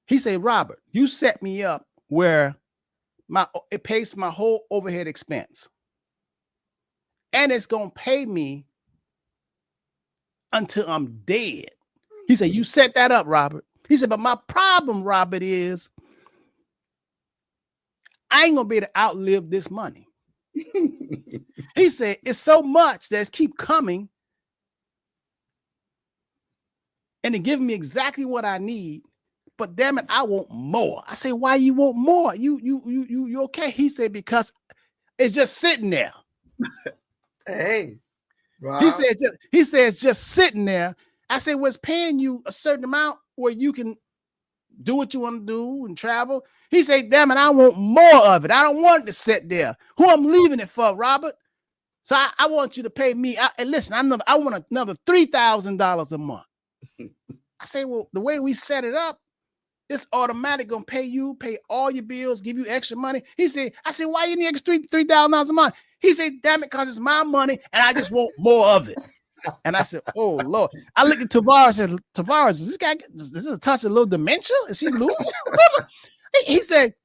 he say, Robert, you set me up where it pays for my whole overhead expense. And it's going to pay me until I'm dead. He said, you set that up, Robert. He said, but my problem, Robert, is I ain't going to be able to outlive this money. He said, it's so much that's keep coming and it giving me exactly what I need. But damn it, I want more. I say, why you want more? You okay? He said, because it's just sitting there. Hey, Rob. He said it's just sitting there. I said, well, it's paying you a certain amount where you can do what you want to do and travel. He said, damn it, I want more of it. I don't want it to sit there. Who I'm leaving it for, Robert? So I want you to pay me. And listen, I want another $3,000 a month. I say, well, the way we set it up, it's automatic gonna pay all your bills, give you extra money. He said, I said, why you need extra $3,000 a month? He said, damn it, because it's my money and I just want more of it. And I said, oh Lord. I looked at Tavares and said, Tavares, is this a touch of a little dementia? Is he losing? He said,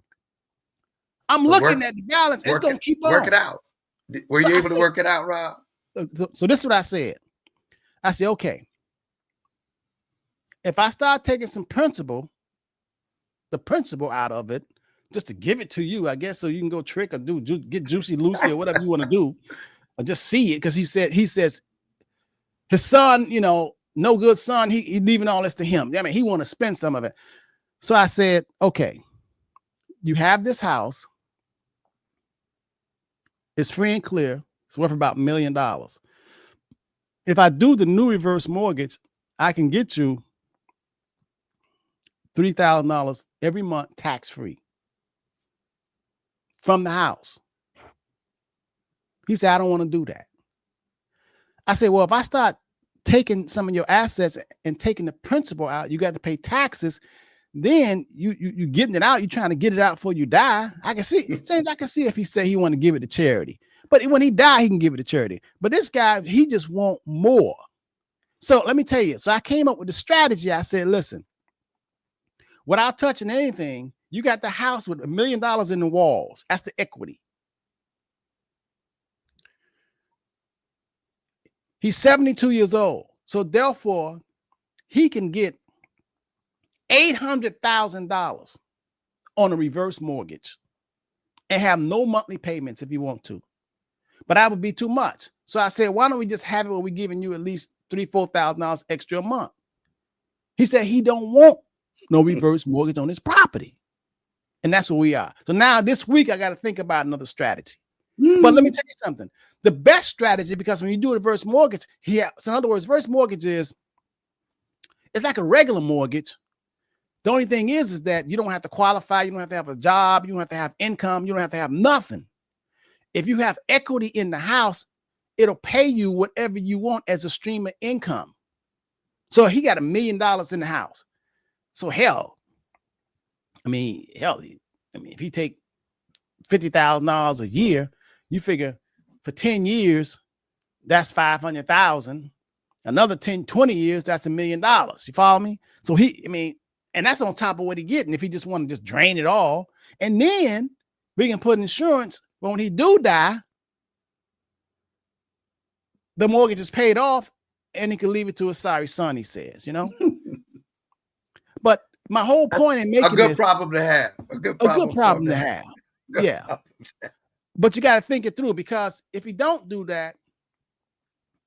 I'm looking at the balance. It's gonna keep on. Work it out. Were you able to work it out, Rob? So this is what I said. I said, okay. If I start taking the principle out of it, just to give it to you, I guess, so you can go trick or get Juicy Lucy or whatever you want to do, or just see it. Because he says his son, no good son, he leaving all this to him. I mean, he want to spend some of it. So I said, okay, you have this house. It's free and clear. It's worth about $1 million. If I do the new reverse mortgage, I can get you $3,000 every month tax-free from the house. He said, I don't want to do that. I said, well, if I start taking some of your assets and taking the principal out, you got to pay taxes. Then you getting it out. You're trying to get it out before you die. I can see, James, I can see if he said he want to give it to charity. But when he die, he can give it to charity. But this guy, he just want more. So let me tell you. So I came up with a strategy. I said, listen, without touching anything, you got the house with $1 million in the walls. That's the equity. He's 72 years old. So therefore, he can get $800,000 on a reverse mortgage and have no monthly payments if you want to. But that would be too much. So I said, why don't we just have it where we're giving you at least $3,000, $4,000 extra a month? He said he don't want no reverse mortgage on his property. And that's where we are. So now this week, I got to think about another strategy. But let me tell you something. The best strategy, because when you do a reverse mortgage, so in other words, reverse mortgage it's like a regular mortgage. The only thing is that you don't have to qualify. You don't have to have a job. You don't have to have income. You don't have to have nothing. If you have equity in the house, it'll pay you whatever you want as a stream of income. So he got $1 million in the house. So if he take $50,000 a year, you figure for 10 years, that's 500,000. Another 10, 20 years, that's $1 million. You follow me? So and that's on top of what he getting if he just want to just drain it all. And then we can put insurance when he do die, the mortgage is paid off and he can leave it to his sorry son, he says, But my whole point in making a good problem to have. A good problem to have. Yeah. But you got to think it through, because if you don't do that,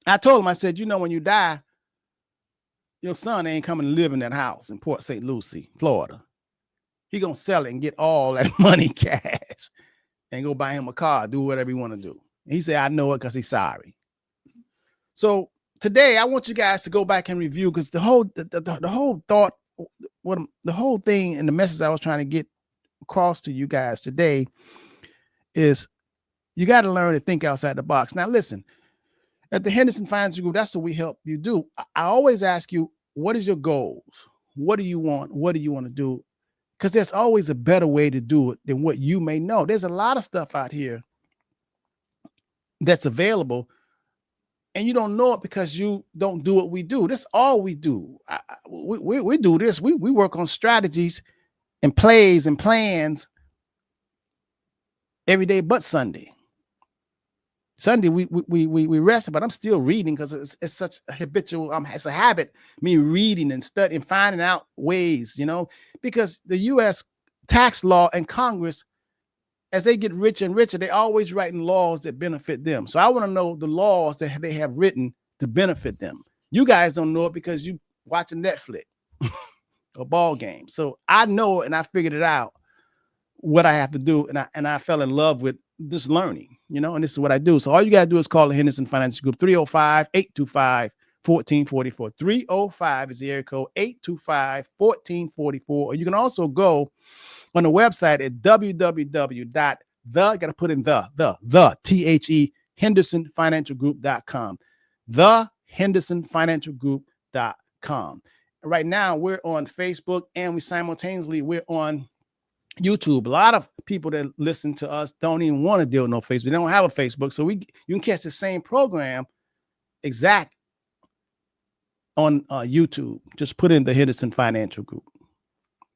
I told him, I said, when you die, your son ain't coming to live in that house in Port St. Lucie, Florida. He gonna sell it and get all that money cash and go buy him a car, do whatever he want to do. And he said, I know it because he's sorry. So today I want you guys to go back and review, because the whole thought, what the whole thing and the message I was trying to get across to you guys today is you got to learn to think outside the box. Now, listen, at the Henderson Financial Group, that's what we help you do. I always ask you, what is your goals? What do you want? What do you want to do? Because there's always a better way to do it than what you may know. There's a lot of stuff out here that's available, and you don't know it because you don't do what we do. That's all we do. We do this. We work on strategies and plays and plans every day but Sunday. Sunday we rest, but I'm still reading because it's such a habitual. It's a habit. Me reading and studying, finding out ways, because the U.S. tax law and Congress, as they get richer and richer, they always writing laws that benefit them. So I want to know the laws that they have written to benefit them. You guys don't know it because you watching Netflix or ball game. So I know it, and I figured it out what I have to do, and I fell in love with this learning, and this is what I do. So all you got to do is call the Henderson Financial Group, 305-825-1444. 305 is the area code, 825-1444. Or you can also go on the website at hendersonfinancialgroup.com. hendersonfinancialgroup.com. Right now we're on Facebook, and we're on YouTube. A lot of people that listen to us don't even want to deal with no Facebook. They don't have a Facebook. So you can catch the same program exact on YouTube. Just put in the Henderson Financial Group.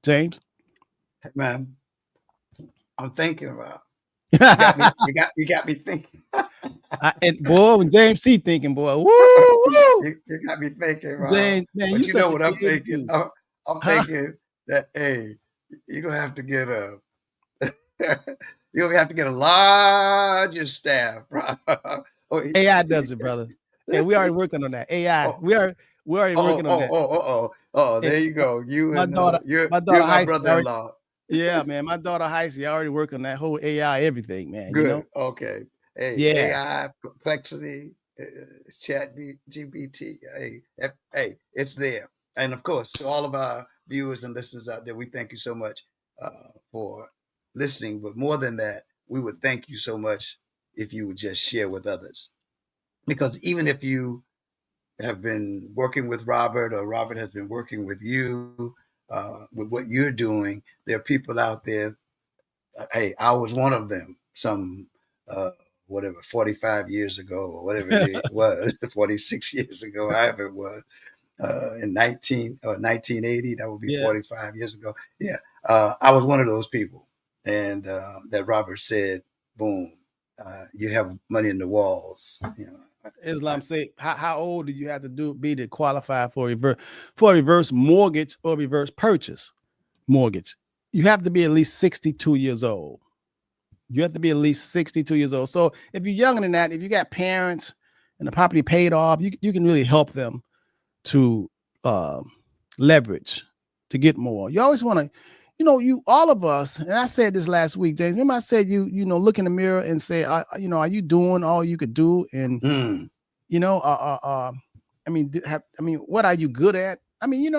James? Man, I'm thinking about. You got me thinking. And boy, when James C thinking, boy, woo, you got me thinking, Rob. James, man, but you know what I'm thinking? thinking? I'm thinking that, hey, you're gonna have to get a larger staff, Rob. AI does it, brother. Yeah, we already working on that. AI. We already working on that. There you go. You my and daughter, you're my daughter my brother-in-law. Yeah, man. My daughter Heisey already working on that whole AI, everything, man. Good. Okay. Hey, yeah. AI, perplexity, chat GPT. Hey, it's there. And of course, to all of our viewers and listeners out there, we thank you so much for listening. But more than that, we would thank you so much if you would just share with others. Because even if you have been working with Robert, or Robert has been working with you, with what you're doing, there are people out there. Hey, I was one of them. Some 45 years ago, or whatever it was, 46 years ago, however it was, in 1980, that would be 45 years ago. Yeah, I was one of those people, and that Robert said, "Boom, you have money in the walls." Islam say, how old do you have to be to qualify for a reverse mortgage or reverse purchase mortgage? You have to be at least 62 years old. You have to be at least 62 years old. So if you're younger than that, if you got parents and the property paid off, you can really help them to leverage to get more. You always want to, all of us, and I said this last week, James, remember I said, look in the mirror and say, are you doing all you could do? And, what are you good at? I mean,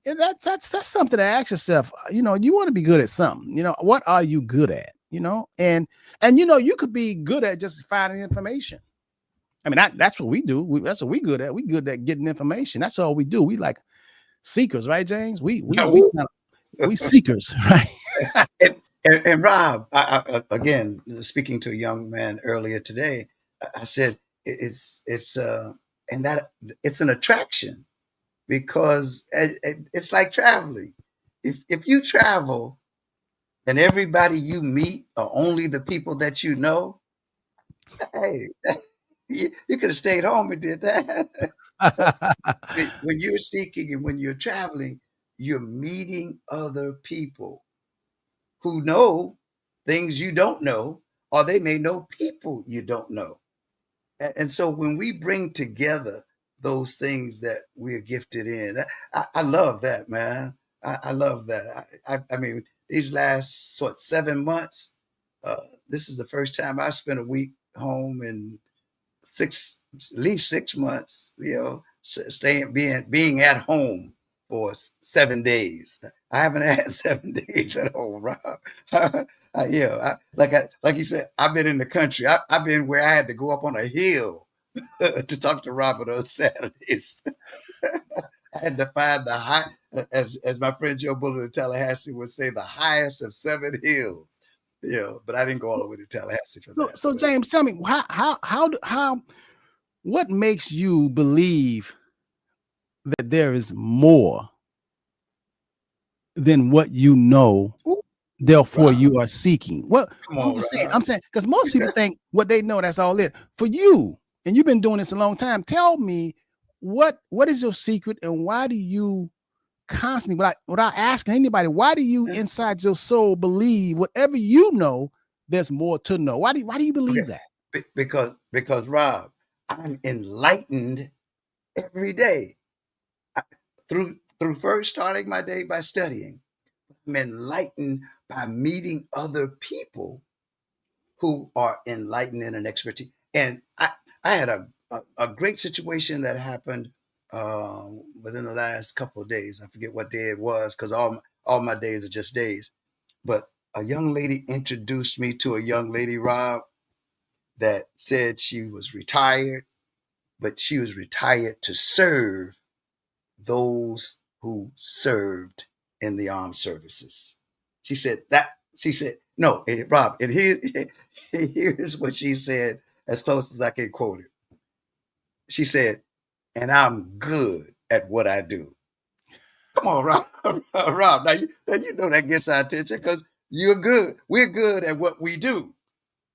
that's something to ask yourself. You want to be good at something. What are you good at? And you could be good at just finding information. I mean, that's what we do. That's what we good at. We good at getting information. That's all we do. We like seekers, right, James? We seekers, right? and Rob, I, again, speaking to a young man earlier today, I said it's an attraction, because it's like traveling. If you travel and everybody you meet are only the people that you know, hey, you could have stayed home and did that. When you're seeking and when you're traveling, you're meeting other people who know things you don't know, or they may know people you don't know. And so when we bring together those things that we're gifted in, I love that, man. I love that. I mean, these last 7 months, this is the first time I spent a week home in 6 at least 6 months, staying, being at home for 7 days. I haven't had 7 days at home, Rob. Like you said, I've been in the country. I've been where I had to go up on a hill to talk to Robert on Saturdays. I had to find the high, as my friend Joe Bullard in Tallahassee would say, the highest of 7 hills. But I didn't go all the way to Tallahassee for that. So James, tell me how what makes you believe that there is more than what you know, therefore Rob, you are seeking? Well, come I'm on, just saying, Rob. because most people think what they know, that's all it. For you, and you've been doing this a long time, tell me what is your secret, and why do you constantly, without asking anybody, why do you inside your soul believe whatever you know, there's more to know? Why do you believe that? Because Rob, I'm enlightened every day. Through first starting my day by studying, I'm enlightened by meeting other people who are enlightened in an expertise. And I had a great situation that happened within the last couple of days. I forget what day it was, because all my days are just days. But a young lady introduced me to a young lady, Rob, that said she was retired, but she was retired to serve those who served in the armed services. She said, no, Rob, and here's what she said, as close as I can quote it. She said, and I'm good at what I do. Come on, Rob. Rob, now you know that gets our attention, because you're good. We're good at what we do.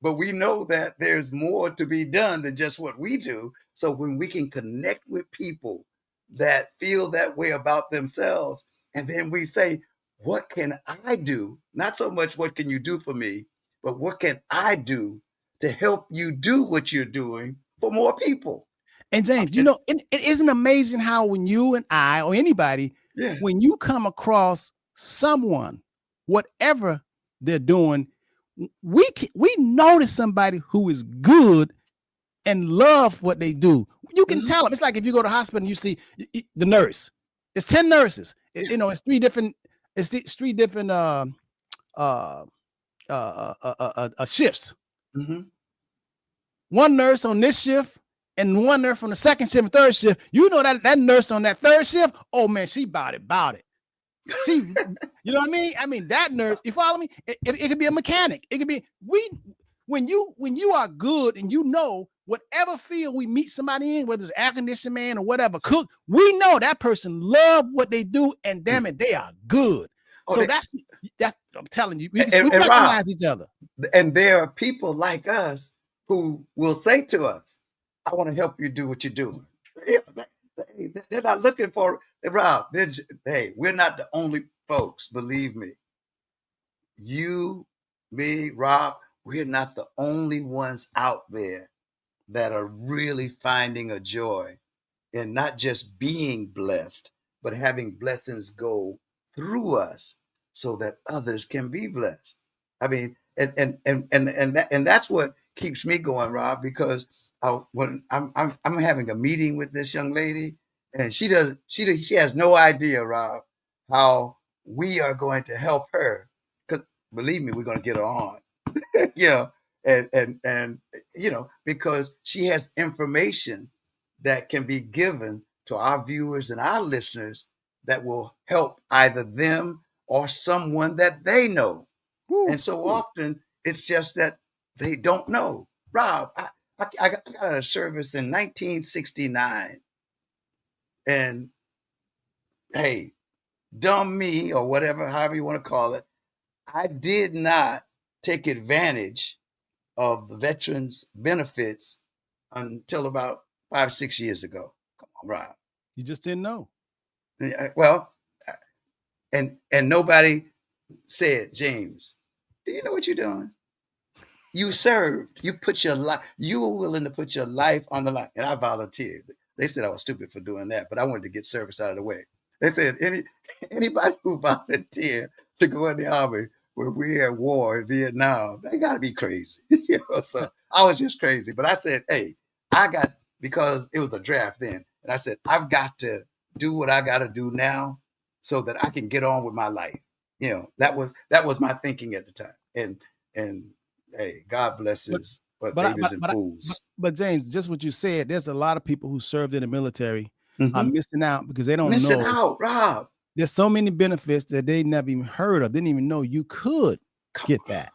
But we know that there's more to be done than just what we do. So when we can connect with people that feel that way about themselves, and then we say, what can I do? Not so much what can you do for me, but what can I do to help you do what you're doing for more people? And James, it isn't amazing how when you and I or anybody, Yeah. when you come across someone, whatever they're doing, we notice somebody who is good and love what they do. You can tell them. It's like if you go to the hospital and you see the nurse. It's 10 nurses. It's three different. It's three different shifts. Mm-hmm. One nurse on this shift and one nurse on the second shift and third shift. You know that nurse on that third shift, oh man, she about it. She, you know what I mean? I mean, that nurse, you follow me? It could be a mechanic. It could be, when you are good and you know whatever field we meet somebody in, whether it's air conditioning man or whatever, cook, we know that person love what they do, and damn it, they are good. So that's I'm telling you, we recognize Rob, each other. And there are people like us who will say to us, I want to help you do what you're doing. They're not looking for Rob. Hey, we're not the only folks, believe me. You, me, Rob, we're not the only ones out there that are really finding a joy in not just being blessed, but having blessings go through us so that others can be blessed. I mean, and that's what keeps me going, Rob, because when I'm having a meeting with this young lady, and she has no idea, Rob, how we are going to help her. Because believe me, we're going to get her on. And because she has information that can be given to our viewers and our listeners that will help either them or someone that they know. And so often it's just that they don't know. Rob, I got a service in 1969, and hey, dumb me or whatever, however you want to call it, I did not take advantage of the veterans benefits until about 5-6 years ago. Come on, Rob. You just didn't know. Well, and nobody said, James, do you know what you're doing? You served. You put your life. You were willing to put your life on the line, and I volunteered. They said I was stupid for doing that, but I wanted to get service out of the way. They said anybody who volunteered to go in the army when we're at war in Vietnam, they got to be crazy. So I was just crazy. But I said, hey, because it was a draft then. And I said, I've got to do what I got to do now so that I can get on with my life. That was my thinking at the time. And hey, God blesses but babies and fools. But James, just what you said, there's a lot of people who served in the military are Mhm. missing out because they don't Missing know. out, Rob. There's so many benefits that they never even heard of, didn't even know you could get that.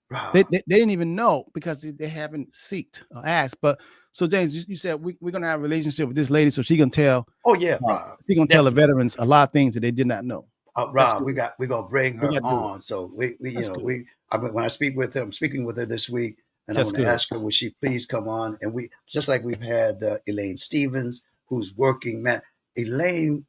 Rob. They didn't even know because they haven't seeked or asked. But so James, you said we're gonna have a relationship with this lady, so she gonna tell. Oh yeah, Rob. She gonna tell the veterans a lot of things that they did not know. Rob, we're gonna bring her on. So we when I speak with her, I'm speaking with her this week, and I'm gonna ask her, would she please come on? And we just like we've had Elaine Stevens, who's working, man. Elaine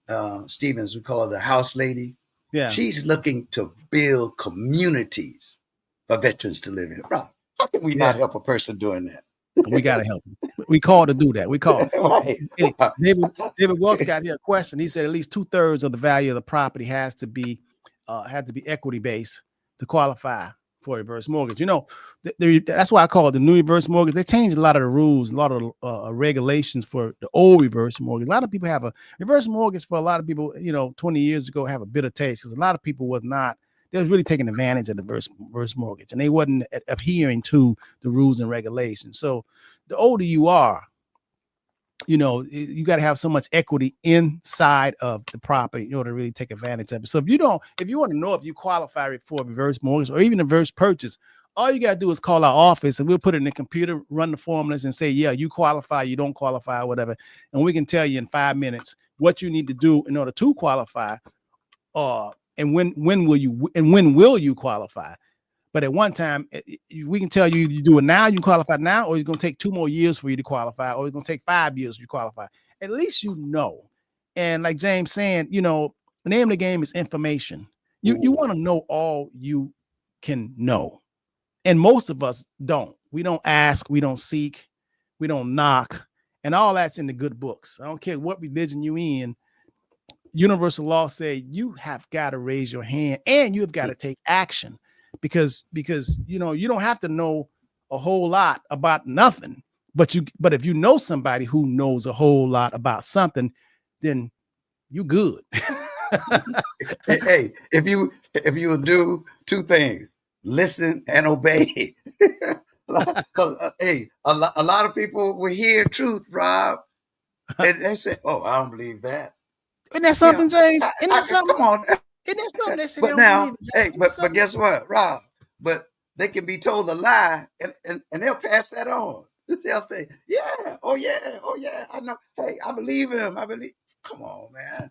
Stevens, we call her the house lady. Yeah. She's looking to build communities for veterans to live in. Rob, how can we not help a person doing that? We gotta help them. We called to do that. We called. Right. Hey, David Wells got here a question. He said at least 2/3 of the value of the property had to be equity based to qualify for a reverse mortgage. That's why I call it the new reverse mortgage. They changed a lot of the rules, a lot of regulations for the old reverse mortgage. A lot of people have a reverse mortgage. For a lot of people, 20 years ago, have a bitter taste because a lot of people they was really taking advantage of the reverse mortgage, and they wasn't adhering to the rules and regulations. So the older you are, you got to have so much equity inside of the property in order to really take advantage of it. So if you want to know if you qualify for a reverse mortgage or even a reverse purchase, all you got to do is call our office and we'll put it in the computer, run the formulas and say, yeah, you qualify, you don't qualify, whatever. And we can tell you in 5 minutes what you need to do in order to qualify. And when will you qualify? But at one time, we can tell you do it now, you qualify now, or it's going to take 2 more years for you to qualify, or it's going to take 5 years for you to qualify. At least you know. And like James saying, the name of the game is information. You want to know all you can know. And most of us don't. We don't ask, we don't seek, we don't knock. And all that's in the good books. I don't care what religion you in. Universal law say you have got to raise your hand and you've got to take action because you don't have to know a whole lot about nothing, but if you know somebody who knows a whole lot about something, then you good. Hey, if you will do 2 things, listen and obey. Hey, a lot of people will hear truth, Rob, and they say, "Oh, I don't believe that." Isn't that something, James? Isn't that something? Come on. Isn't that something they say? But now, but guess what, Rob? But they can be told a lie, and they'll pass that on. They'll say, "Yeah, oh yeah, I know. Hey, I believe him. I believe." Come on, man.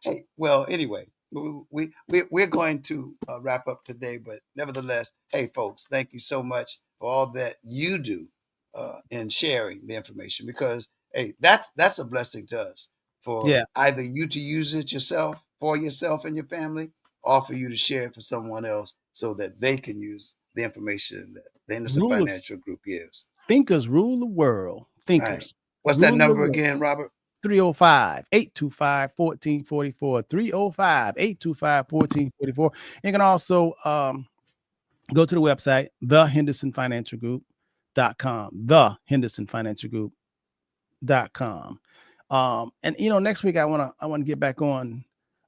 Hey. Well, anyway, we're going to wrap up today, but nevertheless, hey, folks, thank you so much for all that you do in sharing the information because hey, that's a blessing to us. For either you to use it yourself for yourself and your family, or for you to share it for someone else so that they can use the information that the Henderson Financial Group gives. Thinkers rule the world. Thinkers. Right. What's that number again, Robert? 305-825-1444. 305-825-1444. You can also go to the website, thehendersonfinancialgroup.com. Thehendersonfinancialgroup.com. And next week I want to get back on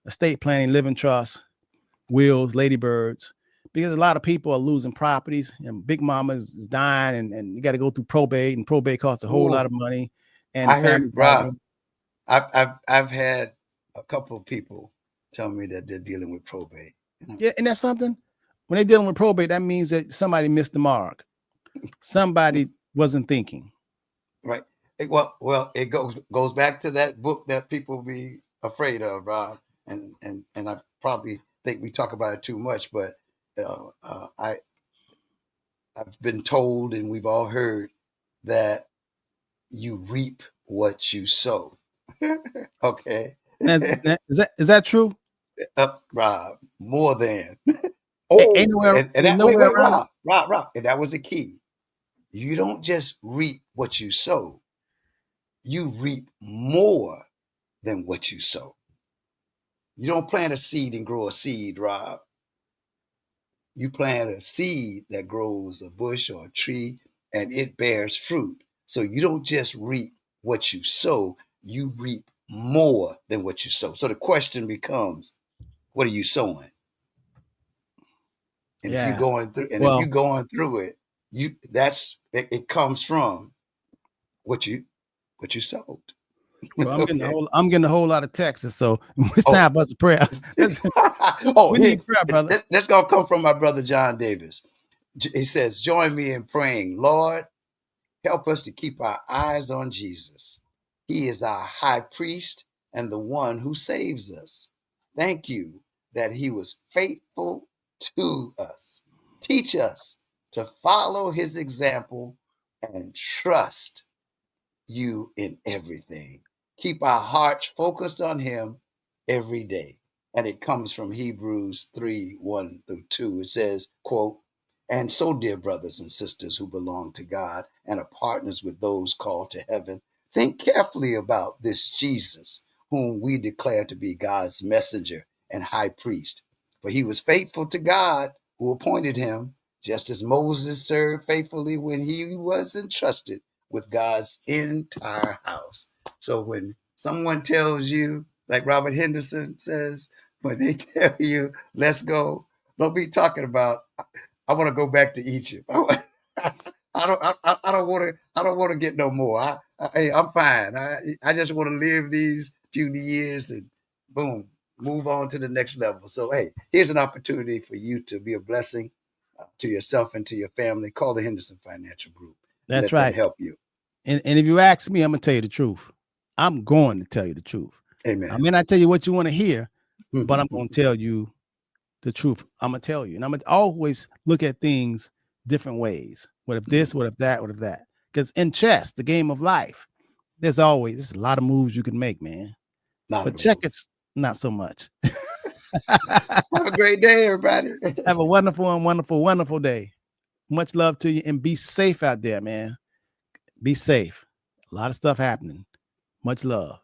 estate planning, living trust, wills, ladybirds, because a lot of people are losing properties and big mama is dying and you got to go through probate, and probate costs a whole lot of money. And I heard, Rob, I've had a couple of people tell me that they're dealing with probate. Yeah, and that's something. When they're dealing with probate, that means that somebody missed the mark. Somebody wasn't thinking. Right. Well, it goes back to that book that people be afraid of, Rob. And I probably think we talk about it too much, but I've been told, and we've all heard that you reap what you sow. Okay. Is that true? Rob, more than. Rob, and that was the key. You don't just reap what you sow. You reap more than what you sow. You don't plant a seed and grow a seed, Rob. You plant a seed that grows a bush or a tree and it bears fruit. So you don't just reap what you sow, you reap more than what you sow. So the question becomes, what are you sowing? And if you're Yeah. going through, and if Well, you're going through it, it comes from what you sowed. well, Okay. I'm getting a whole lot of texts, so it's Oh, time for us a prayer. oh, We need prayer, brother. that's gonna come from my brother John Davis. He says, "Join me in praying, Lord, help us to keep our eyes on Jesus. He is our high priest and the one who saves us. Thank you that he was faithful to us. Teach us to follow his example and trust you in everything. Keep our hearts focused on him every day." And it comes from Hebrews 3:1-2. It says, quote, "And so, dear brothers and sisters who belong to God and are partners with those called to heaven, think carefully about this Jesus, whom we declare to be God's messenger and high priest. For he was faithful to God who appointed him, just as Moses served faithfully when he was entrusted with God's entire house." So when someone tells you, like Robert Henderson says, when they tell you, let's go, don't be talking about, I want to go back to Egypt. I don't want to get no more. I'm fine. I just want to live these few years and boom, move on to the next level. So, hey, here's an opportunity for you to be a blessing to yourself and to your family. Call the Henderson Financial Group and That's let them right. help you. And if you ask me, I'm gonna tell you the truth. I'm going to tell you the truth. I Amen. may not tell you what you want to hear, but I'm gonna tell you the truth. I'm gonna tell you, and I'm gonna always look at things different ways. What if this? What if that? What if that? Because in chess, the game of life, there's a lot of moves you can make, man. Not But of those. checkers, not so much. Have a great day, everybody. Have a wonderful and wonderful, wonderful day. Much love to you, and be safe out there, man. Be safe. A lot of stuff happening. Much love.